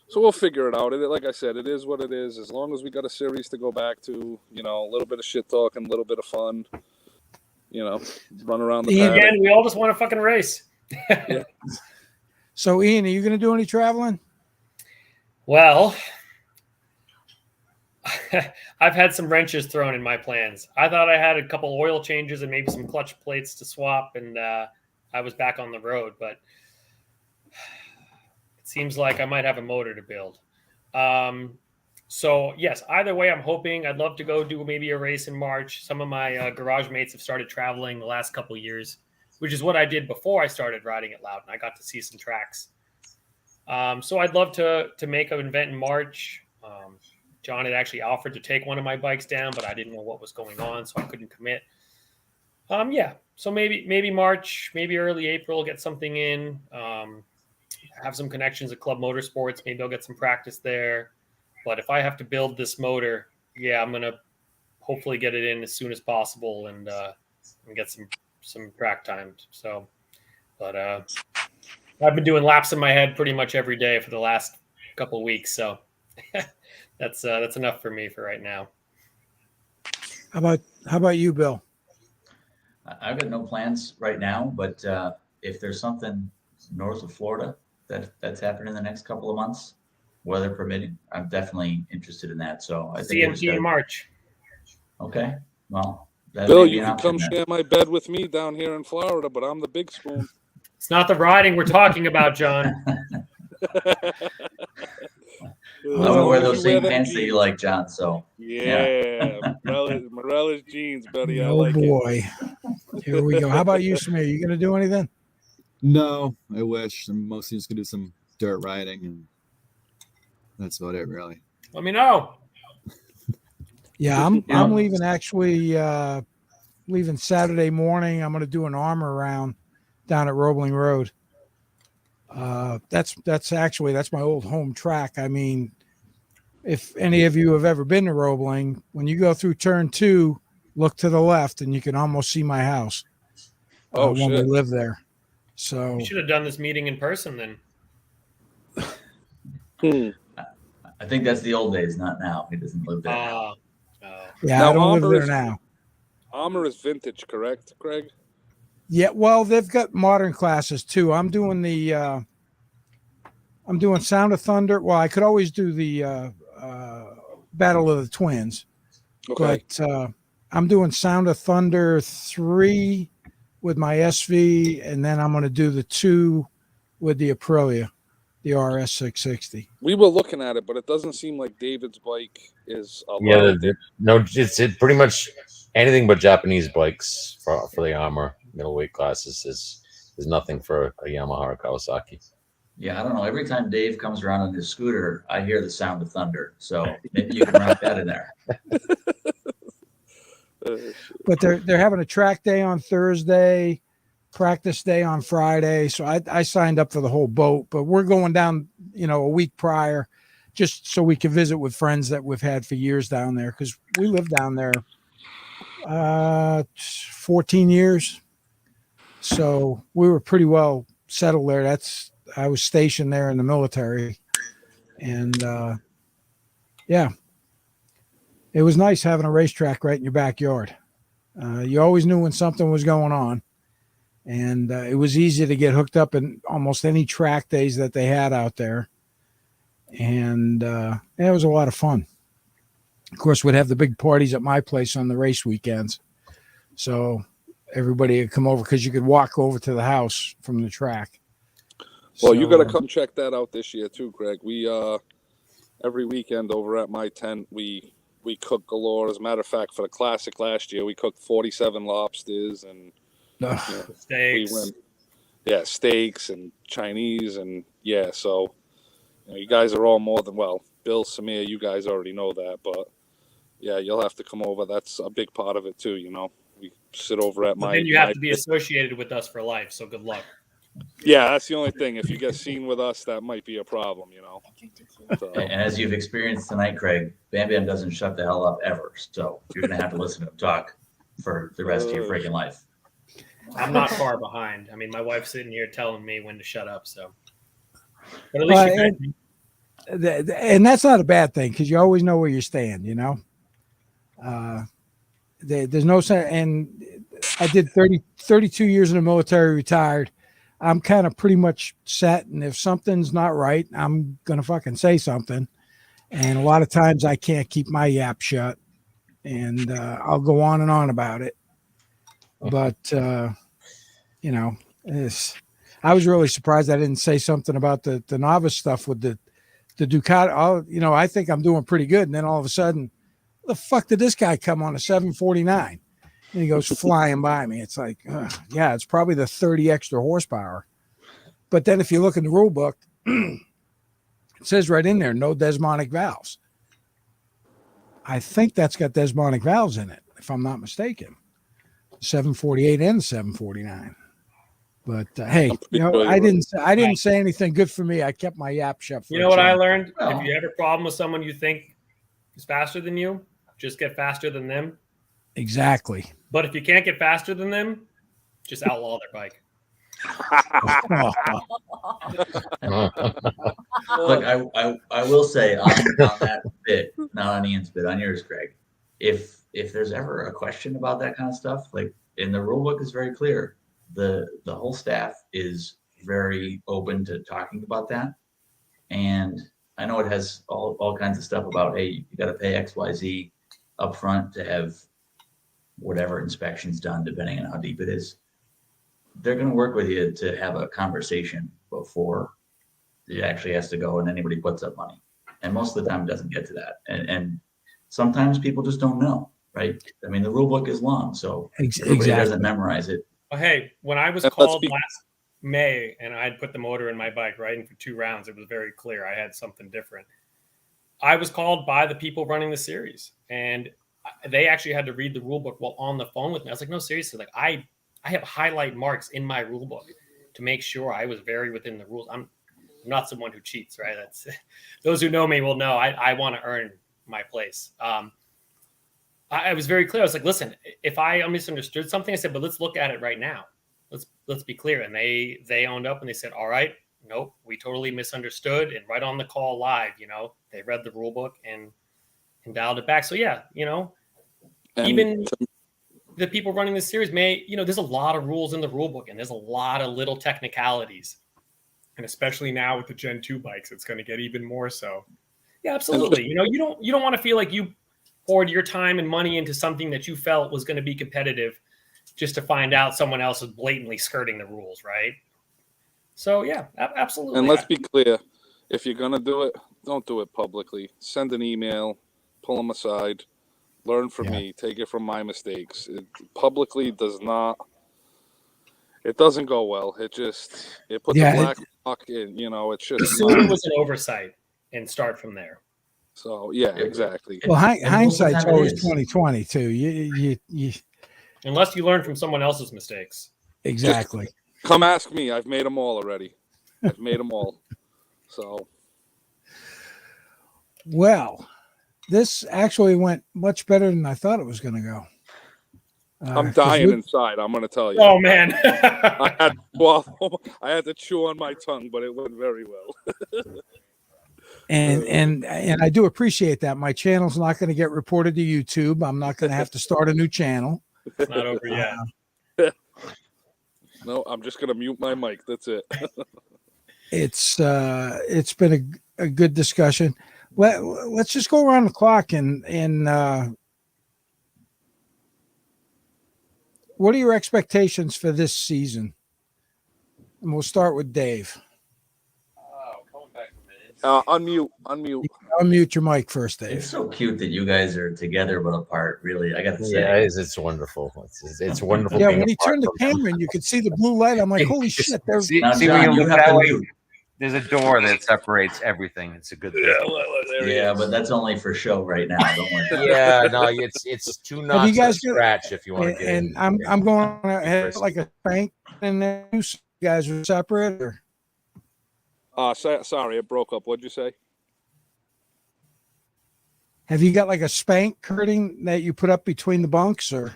So we'll figure it out. Like I said, it is what it is. As long as we got a series to go back to, a little bit of shit talk and a little bit of fun, run around the paddock. Again, we all just want to fucking race. Yeah. So, Ian, are you going to do any traveling? Well, I've had some wrenches thrown in my plans. I thought I had a couple oil changes and maybe some clutch plates to swap, and I was back on the road. But it seems like I might have a motor to build. So yes, either way, I'm hoping. I'd love to go do maybe a race in March. Some of my garage mates have started traveling the last couple of years, which is what I did before I started riding at Loudon. I got to see some tracks. So I'd love to make an event in March. John had actually offered to take one of my bikes down, but I didn't know what was going on, so I couldn't commit. Yeah, so maybe March, maybe early April, get something in. Have some connections at Club Motorsports. Maybe I'll get some practice there. But if I have to build this motor, yeah, I'm gonna hopefully get it in as soon as possible and get some track time. So, but I've been doing laps in my head pretty much every day for the last couple of weeks, so that's enough for me for right now. How about you, Bill? I've got no plans right now, but if there's something north of Florida that's happening in the next couple of months, weather permitting, I'm definitely interested in that. So I think CMT in March. Okay, well, Bill, you can come share my bed with me down here in Florida, but I'm the big spoon. It's not the riding we're talking about, John. I'm gonna wear those same pants that you like, John. So yeah. Morella's jeans, buddy. I Oh like boy, here we go. How about you, Samir? You gonna do anything? No, I wish. I'm mostly just gonna do some dirt riding, and that's about it, really. Let me know. Yeah, I'm leaving actually. Leaving Saturday morning. I'm gonna do an armor round down at Roebling Road. That's my old home track. I mean, if any of you have ever been to Roebling, when you go through turn 2, look to the left and you can almost see my house. When we lived there. So you should have done this meeting in person then. I think that's the old days, not now. He doesn't live there. Yeah, now, I don't live there now. Armor is vintage, correct, Craig? Yeah, well, they've got modern classes too. I'm doing Sound of Thunder. Well, I could always do the Battle of the Twins. Okay. But I'm doing Sound of Thunder 3 with my SV, and then I'm going to do the 2 with the Aprilia, the RS 660. We were looking at it, but it doesn't seem like David's bike is allowed. Yeah, no, it's pretty much anything but Japanese bikes for the armor middleweight classes is nothing for a Yamaha or Kawasaki. Yeah, I don't know. Every time Dave comes around on his scooter, I hear the sound of thunder. So maybe you can write that in there. But they're having a track day on Thursday, practice day on Friday. So I signed up for the whole boat, but we're going down, a week prior, just so we can visit with friends that we've had for years down there, because we lived down there 14 years. So we were pretty well settled there. I was stationed there in the military, and yeah, it was nice having a racetrack right in your backyard. You always knew when something was going on, and it was easy to get hooked up in almost any track days that they had out there. And it was a lot of fun. Of course, we'd have the big parties at my place on the race weekends. So everybody would come over because you could walk over to the house from the track. Well, you got to come check that out this year too, Greg. We every weekend over at my tent, we cook galore. As a matter of fact, for the classic last year, we cooked 47 lobsters and steaks. We went, steaks and Chinese, and so you guys are all more than well. Bill, Samir, you guys already know that, but yeah, you'll have to come over. That's a big part of it too. We sit over at my. Then you have to be associated with us for life. So good luck. Yeah, that's the only thing. If you get seen with us, that might be a problem, So. And as you've experienced tonight, Craig, Bam Bam doesn't shut the hell up ever. So you're going to have to listen to him talk for the rest of your freaking life. I'm not far behind. I mean, my wife's sitting here telling me when to shut up. So, but at least and that's not a bad thing, because you always know where you stand. There's no sense. And I did 32 years in the military, retired. I'm kind of pretty much set, and if something's not right, I'm gonna fucking say something. And a lot of times I can't keep my yap shut, and I'll go on and on about it. But, you know, I was really surprised I didn't say something about the novice stuff with the Ducati. You know, I think I'm doing pretty good. And then all of a sudden, the fuck did this guy come on a 749? And he goes flying by me. It's like, yeah, it's probably the 30 extra horsepower. But then if you look in the rule book, it says right in there, no desmonic valves. I think that's got desmonic valves in it, if I'm not mistaken. 748 and 749. But hey, you know, I didn't say anything good for me. I kept my yap shut. You know what I learned? If you have a problem with someone you think is faster than you, just get faster than them. Exactly. But if you can't get faster than them, just outlaw their bike. Look, I will say on that bit, not on Ian's bit, on yours, Greg, if there's ever a question about that kind of stuff, like in the rule book is very clear. The whole staff is very open to talking about that. And I know it has all kinds of stuff about, hey, you got to pay XYZ up front to have whatever inspections done, depending on how deep it is. They're going to work with you to have a conversation before it actually has to go and anybody puts up money. And most of the time it doesn't get to that. And sometimes people just don't know, right? I mean, the rule book is long, so everybody doesn't memorize it. Well, hey, when I was called last May and I had put the motor in my bike, right, and for 2 rounds, it was very clear I had something different. I was called by the people running the series, and they actually had to read the rule book while on the phone with me. I was like, no, seriously, like I have highlight marks in my rule book to make sure I was very within the rules. I'm not someone who cheats, right? That's those who know me will know I want to earn my place. I was very clear. I was like, listen, if I misunderstood something, I said, but let's look at it right now. Let's be clear. And they owned up and they said, all right, nope, we totally misunderstood. And right on the call live, you know, they read the rule book and dialed it back. So yeah, you know, and even the people running this series there's a lot of rules in the rule book and there's a lot of little technicalities. And especially now with the Gen 2 bikes, it's going to get even more so. Yeah, absolutely. You know, you don't want to feel like you poured your time and money into something that you felt was going to be competitive just to find out someone else is blatantly skirting the rules, right? So yeah, absolutely. And let's be clear, if you're going to do it, don't do it publicly. Send an email, pull them aside, learn from me, take it from my mistakes. It publicly doesn't go well. It puts a black mark in, you know, it's just. Assume it was an oversight and start from there. So yeah, exactly. Well, hindsight's always 20/20 too. You unless you learn from someone else's mistakes. Exactly. Just come ask me. I've made them all already. I've made them all. So. Well, this actually went much better than I thought it was going to go. I'm dying inside. I'm going to tell you. Oh man. I had to chew on my tongue, but it went very well. And I do appreciate that. My channel's not going to get reported to YouTube. I'm not going to have to start a new channel. It's not over yet. No, I'm just going to mute my mic. That's it. It's been a good discussion. Let's just go around the clock and what are your expectations for this season? And we'll start with Dave. Unmute. Unmute your mic first, Dave. It's so cute that you guys are together but apart. Really, I got to say, yeah, it's wonderful. It's wonderful. Yeah, when he turned the camera and you could see the blue light, I'm like, holy shit! There's see when you look that way, there's a door that separates everything. It's a good thing. Yeah, but that's only for show right now. Don't worry. Yeah, no, it's 2 knots you guys scratch if you want to get and in. I'm going to have like a spank and then you guys are separate or. Sorry, it broke up. What'd you say? Have you got like a spank curtain that you put up between the bunks, or?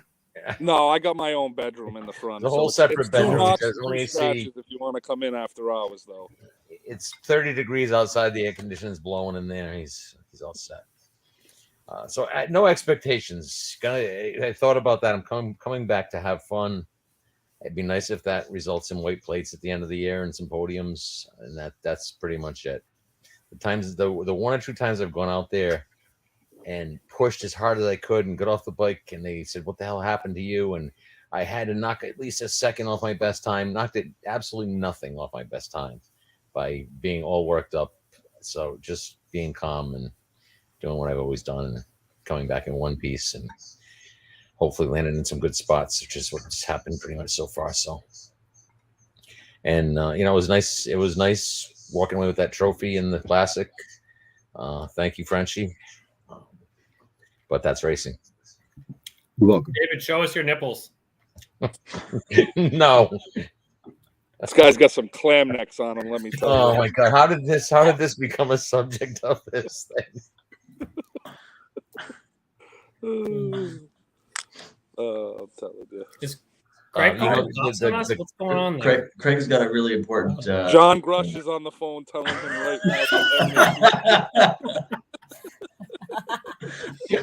No, I got my own bedroom in the front. The whole separate bedroom. Because when you see, if you want to come in after hours, though, it's 30 degrees outside. The air conditioning's blowing in there. He's all set. So no expectations. I thought about that. I'm coming back to have fun. It'd be nice if that results in weight plates at the end of the year and some podiums, and that's pretty much it. the one or two times I've gone out there and pushed as hard as I could and got off the bike, and they said, "What the hell happened to you?" And I had to knock at least a second off my best time. Knocked it absolutely nothing off my best time by being all worked up. So just being calm and doing what I've always done, and coming back in one piece, and hopefully landing in some good spots, which is what's happened pretty much so far. So, and it was nice. It was nice walking away with that trophy in the classic. Thank you, Frenchie. But that's racing. You're welcome. David, show us your nipples. No. This guy's got some clam necks on him. Let me tell you. Oh my God! How did this become a subject of this thing? I'm telling you. Is Craig what's going on there? Craig's got a really important. John Grush is on the phone telling him right now.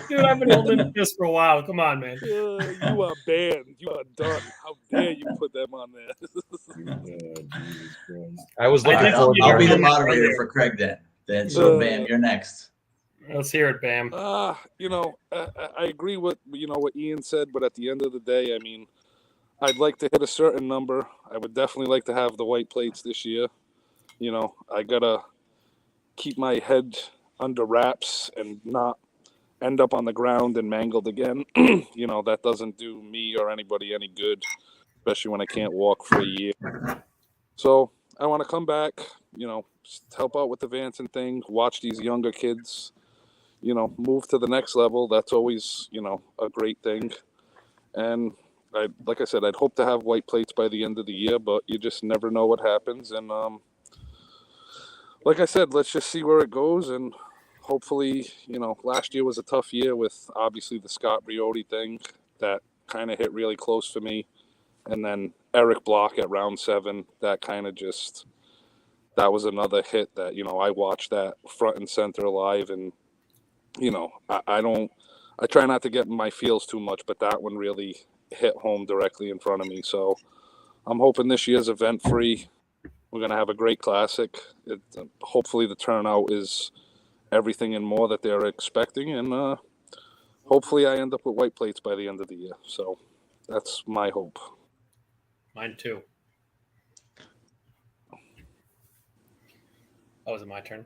Dude, I've been holding this for a while. Come on, man. You are banned. You are done. How dare you put them on there? I was looking I'll forward. be the moderator for Craig then. So Bam, you're next. Let's hear it, Bam. I agree with what Ian said, but at the end of the day, I mean, I'd like to hit a certain number. I would definitely like to have the white plates this year. I gotta keep my head under wraps and not end up on the ground and mangled again. That doesn't do me or anybody any good, especially when I can't walk for a year. So I want to come back, help out with the Vanson thing, watch these younger kids, move to the next level. That's always, a great thing. And like I said, I'd hope to have white plates by the end of the year, but you just never know what happens. And like I said, let's just see where it goes. And hopefully, last year was a tough year with obviously the Scott Briotti thing that kind of hit really close for me. And then Eric Block at round 7, that kind of that was another hit that, I watched that front and center live. And, I try not to get in my feels too much, but that one really hit home directly in front of me. So I'm hoping this year's event free. We're going to have a great classic. Hopefully the turnout is everything and more that they're expecting. And hopefully I end up with white plates by the end of the year. So that's my hope. Mine too. Oh, is it my turn?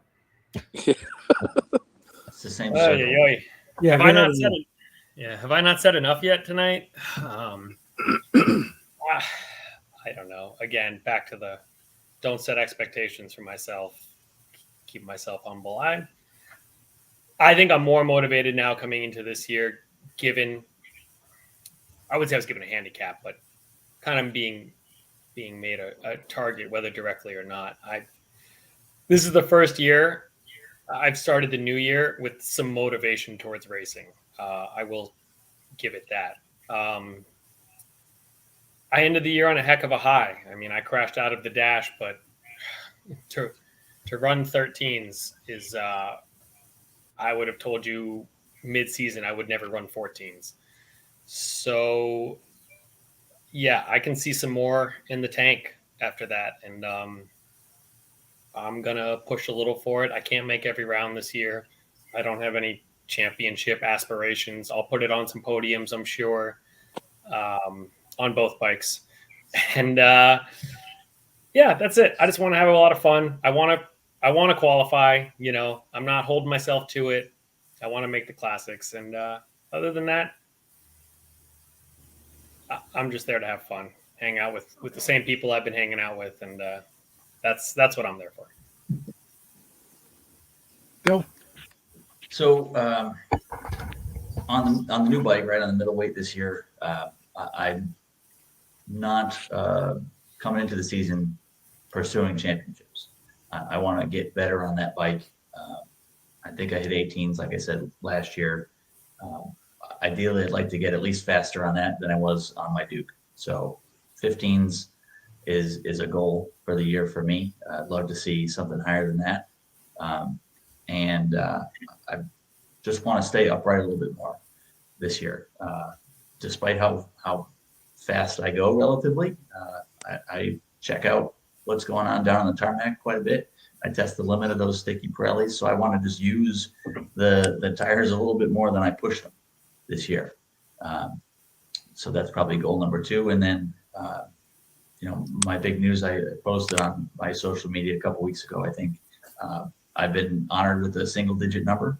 It's the same circle. Yeah, have I not said enough yet tonight? I don't know. Again, back to the don't set expectations for myself. Keep myself humble. I think I'm more motivated now coming into this year, I would say I was given a handicap, but kind of being made a target, whether directly or not. This is the first year I've started the new year with some motivation towards racing. I will give it that. I ended the year on a heck of a high. I mean, I crashed out of the dash, but to run 13s is, I would have told you mid-season I would never run 14s. So, yeah, I can see some more in the tank after that. And I'm going to push a little for it. I can't make every round this year. I don't have any championship aspirations. I'll put it on some podiums, I'm sure, on both bikes. And yeah, that's it. I just want to have a lot of fun. I want to qualify. I'm not holding myself to it. I want to make the classics. And other than that, I'm just there to have fun, hang out with the same people I've been hanging out with. And that's what I'm there for. Bill? So on the new bike, right on the middleweight this year, I'm not coming into the season pursuing championships. I want to get better on that bike. I think I hit 18s, like I said, last year. Ideally, I'd like to get at least faster on that than I was on my Duke. So 15s is a goal for the year for me. I'd love to see something higher than that. And I just want to stay upright a little bit more this year. Despite how fast I go relatively, I check out what's going on down on the tarmac quite a bit. I test the limit of those sticky Pirellis, so I want to just use the tires a little bit more than I push them this year. So that's probably goal number 2. And then, my big news I posted on my social media a couple weeks ago, I think, I've been honored with a single digit number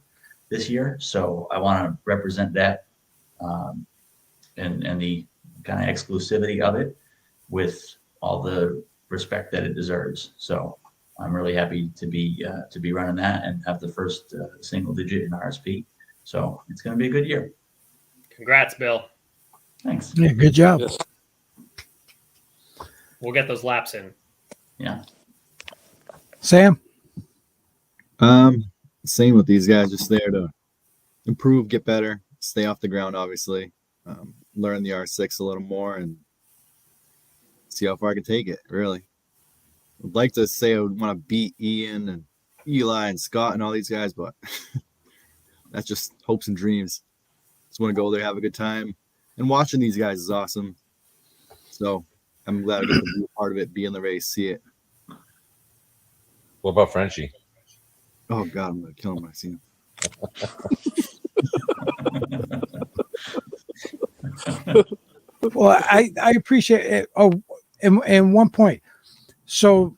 this year. So I want to represent that and the kind of exclusivity of it with all the respect that it deserves. So I'm really happy to be running that and have the first single digit in RSP. So it's going to be a good year. Congrats, Bill. Thanks. Yeah, good job. Yes. We'll get those laps in. Yeah. Sam? Same with these guys, just there to improve, get better, stay off the ground, obviously, learn the R6 a little more and see how far I can take it, really. I'd like to say I would want to beat Ian and Eli and Scott and all these guys, but that's just hopes and dreams. Just want to go there, have a good time. And watching these guys is awesome. So I'm glad I get to be a part of it, be in the race, see it. What about Frenchie? Oh, God, I'm going to kill him when I see him. Well, I appreciate it. Oh, and one point. So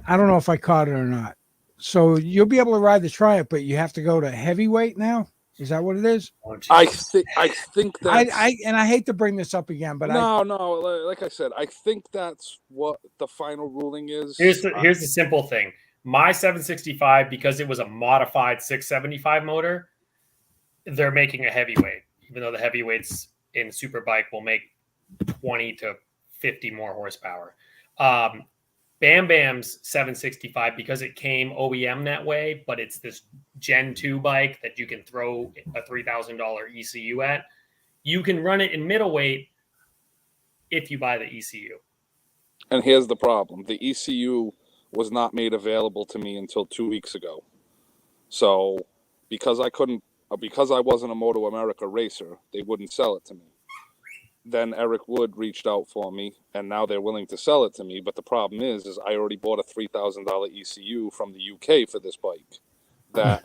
I don't know if I caught it or not. So you'll be able to ride the Triumph, but you have to go to heavyweight now? Is that what it is? I think that I hate to bring this up again, but no, like I said, I think that's what the final ruling is. Here's the simple thing. My 765, because it was a modified 675 motor, they're making a heavyweight, even though the heavyweights in Superbike will make 20 to 50 more horsepower. Bam Bam's 765, because it came OEM that way, but it's this Gen 2 bike that you can throw a $3,000 ECU at. You can run it in middleweight if you buy the ECU. And here's the problem. The ECU was not made available to me until 2 weeks ago. So because I wasn't a Moto America racer, they wouldn't sell it to me. Then Eric Wood reached out for me, and now they're willing to sell it to me. But the problem is I already bought a $3,000 ECU from the UK for this bike. That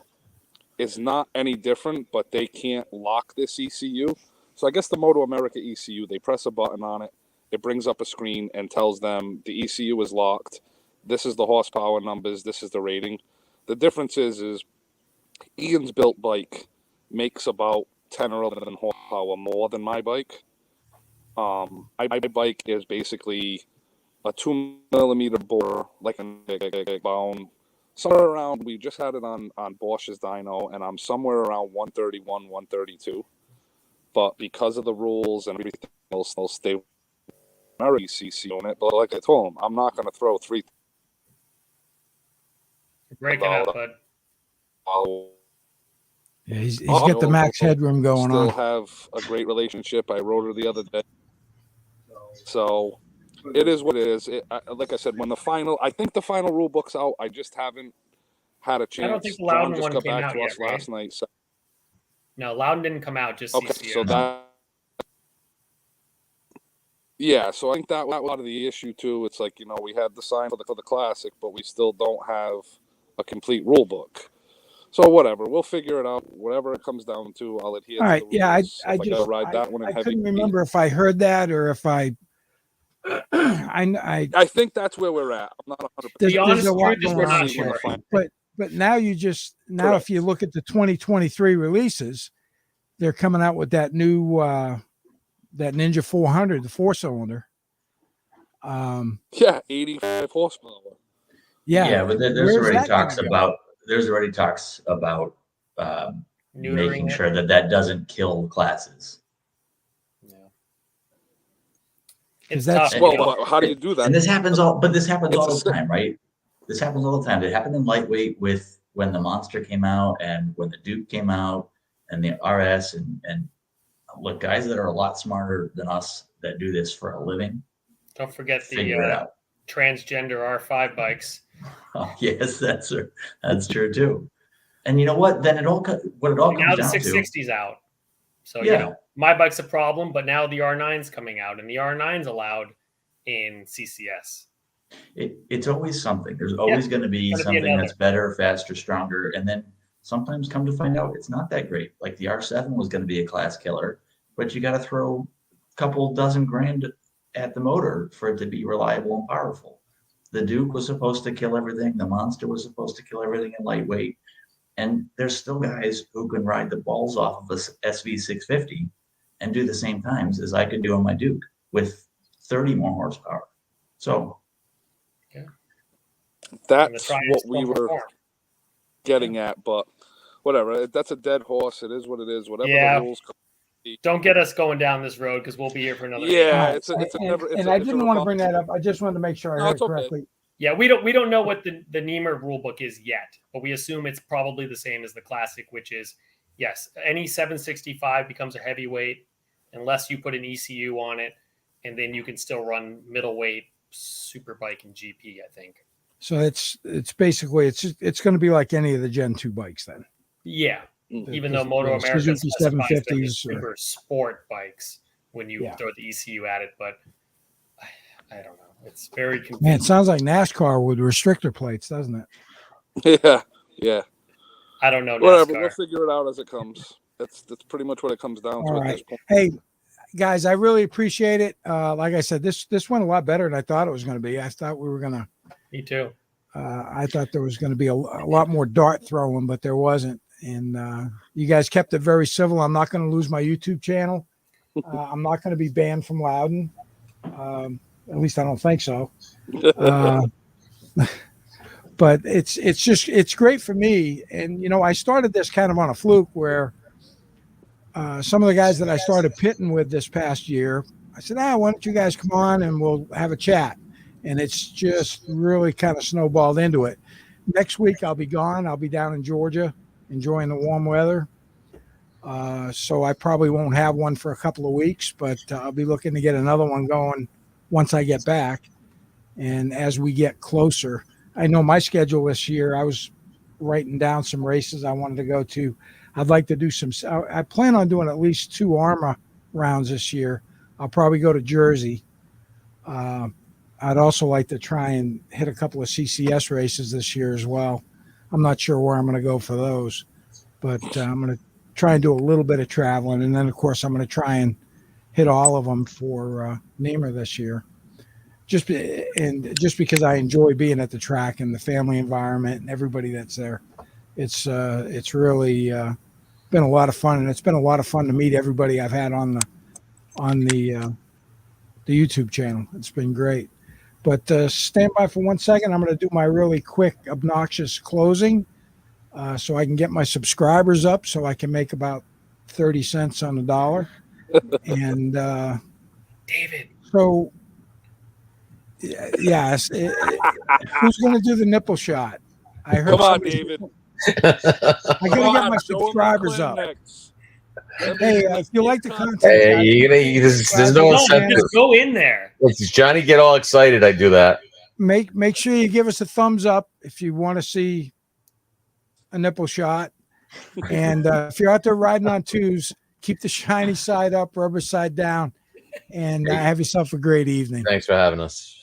is not any different, but they can't lock this ECU. So I guess the Moto America ECU, they press a button on it, it brings up a screen and tells them the ECU is locked. This is the horsepower numbers. This is the rating. The difference is Ian's built bike makes about 10 or 11 horsepower more than my bike. My bike is basically a 2mm bore, like a bone. Somewhere around, we just had it on Bosch's dyno, and I'm somewhere around 131, 132. But because of the rules and everything else, they'll stay ECC on it. But like I told him, I'm not going to throw three. Break it up, bud. Yeah, he's got the max headroom going on. Still have a great relationship. I rode her the other day. So it is what it is. Like I said, I think the final rule book's out. I just haven't had a chance. I don't think the Loudon one came out yet, right? Last night. So. No, Loudon didn't come out, just okay, CCO. So that. Yeah, so I think that was a lot of the issue too. It's like, we had the sign for the Classic, but we still don't have a complete rule book. So whatever, we'll figure it out. Whatever it comes down to, I'll adhere. All right, to the yeah, rules. I just ride that one in I heavy. couldn't remember if I heard that or if I think that's where we're at. I'm not 100%. The honest truth is we're on not here. sure. But now Correct. If you look at the 2023 releases, they're coming out with that new that Ninja 400, the 4-cylinder. 85 horsepower. Yeah, but there's already talks about making sure that doesn't kill classes. It's that's tough. Well, how do you do that? And this happens all the time, right? This happens all the time. It happened in lightweight with when the Monster came out and when the Duke came out and the RS and look, guys that are a lot smarter than us that do this for a living. Don't forget Figure it out. Transgender R5 bikes. Oh, yes, that's true too. And you know what? Then it all comes now the down 660's out. So Yeah. my bike's a problem, but now the R9's coming out, and the R9's allowed in CCS. It's always something. There's always going to be Gonna be something another. that's better, faster, stronger, and then sometimes come to find out it's not that great. Like the R7 was going to be a class killer, but you got to throw a couple dozen grand at the motor for it to be reliable and powerful. The Duke was supposed to kill everything. The Monster was supposed to kill everything in lightweight. And there's still guys who can ride the balls off of a SV650 and do the same times as I could do on my Duke with 30 more horsepower. So that's what we were getting at, but whatever. That's a dead horse. It is what it is. Whatever the rules. Don't get us going down this road because we'll be here for another. Yeah, day. I didn't want to bring that up. I just wanted to make sure I heard it correctly. Okay. Yeah, we don't know what the NEMRR rulebook is yet, but we assume it's probably the same as the Classic, which is yes, any 765 becomes a heavyweight unless you put an ECU on it, and then you can still run middleweight, superbike, and GP. I think. So it's basically it's going to be like any of the Gen 2 bikes then. Yeah, even though Moto America Suzuki specifies them as 750s super sport bikes when you throw the ECU at it, but I don't know. It's very confusing. Man, it sounds like NASCAR with restrictor plates, doesn't it? Yeah. I don't know. Whatever, NASCAR. we'll figure it out as it comes. That's pretty much what it comes down to All at right. this point. Hey, guys, I really appreciate it. Like I said, this went a lot better than I thought it was going to be. I thought we were going to. Me too. I thought there was going to be a lot more dart throwing, but there wasn't. And you guys kept it very civil. I'm not going to lose my YouTube channel. I'm not going to be banned from Loudon. At least I don't think so. But it's great for me. And, I started this kind of on a fluke where some of the guys that I started pitting with this past year, I said, why don't you guys come on and we'll have a chat? And it's just really kind of snowballed into it. Next week, I'll be gone. I'll be down in Georgia enjoying the warm weather. So I probably won't have one for a couple of weeks, but I'll be looking to get another one going once I get back. And as we get closer, I know my schedule this year, I was writing down some races I wanted to go to. I'd like to do I plan on doing at least 2 ARMA rounds this year. I'll probably go to Jersey. I'd also like to try and hit a couple of CCS races this year as well. I'm not sure where I'm going to go for those, but I'm going to try and do a little bit of traveling. And then, of course, I'm going to try and hit all of them for NEMRR this year. Just because I enjoy being at the track and the family environment and everybody that's there. It's really been a lot of fun, and it's been a lot of fun to meet everybody I've had on the YouTube channel. It's been great. But stand by for 1 second. I'm going to do my really quick, obnoxious closing so I can get my subscribers up so I can make about 30 cents on the dollar. And David. So, yes. Who's going to do the nipple shot? I heard. Come on, David. I got to get my subscribers up. Hey, if you like the content, there's no incentive. Just go in there. If Johnny get all excited, I do that. Make sure you give us a thumbs up if you want to see a nipple shot. And if you're out there riding on 2s, keep the shiny side up, rubber side down, and have yourself a great evening. Thanks for having us.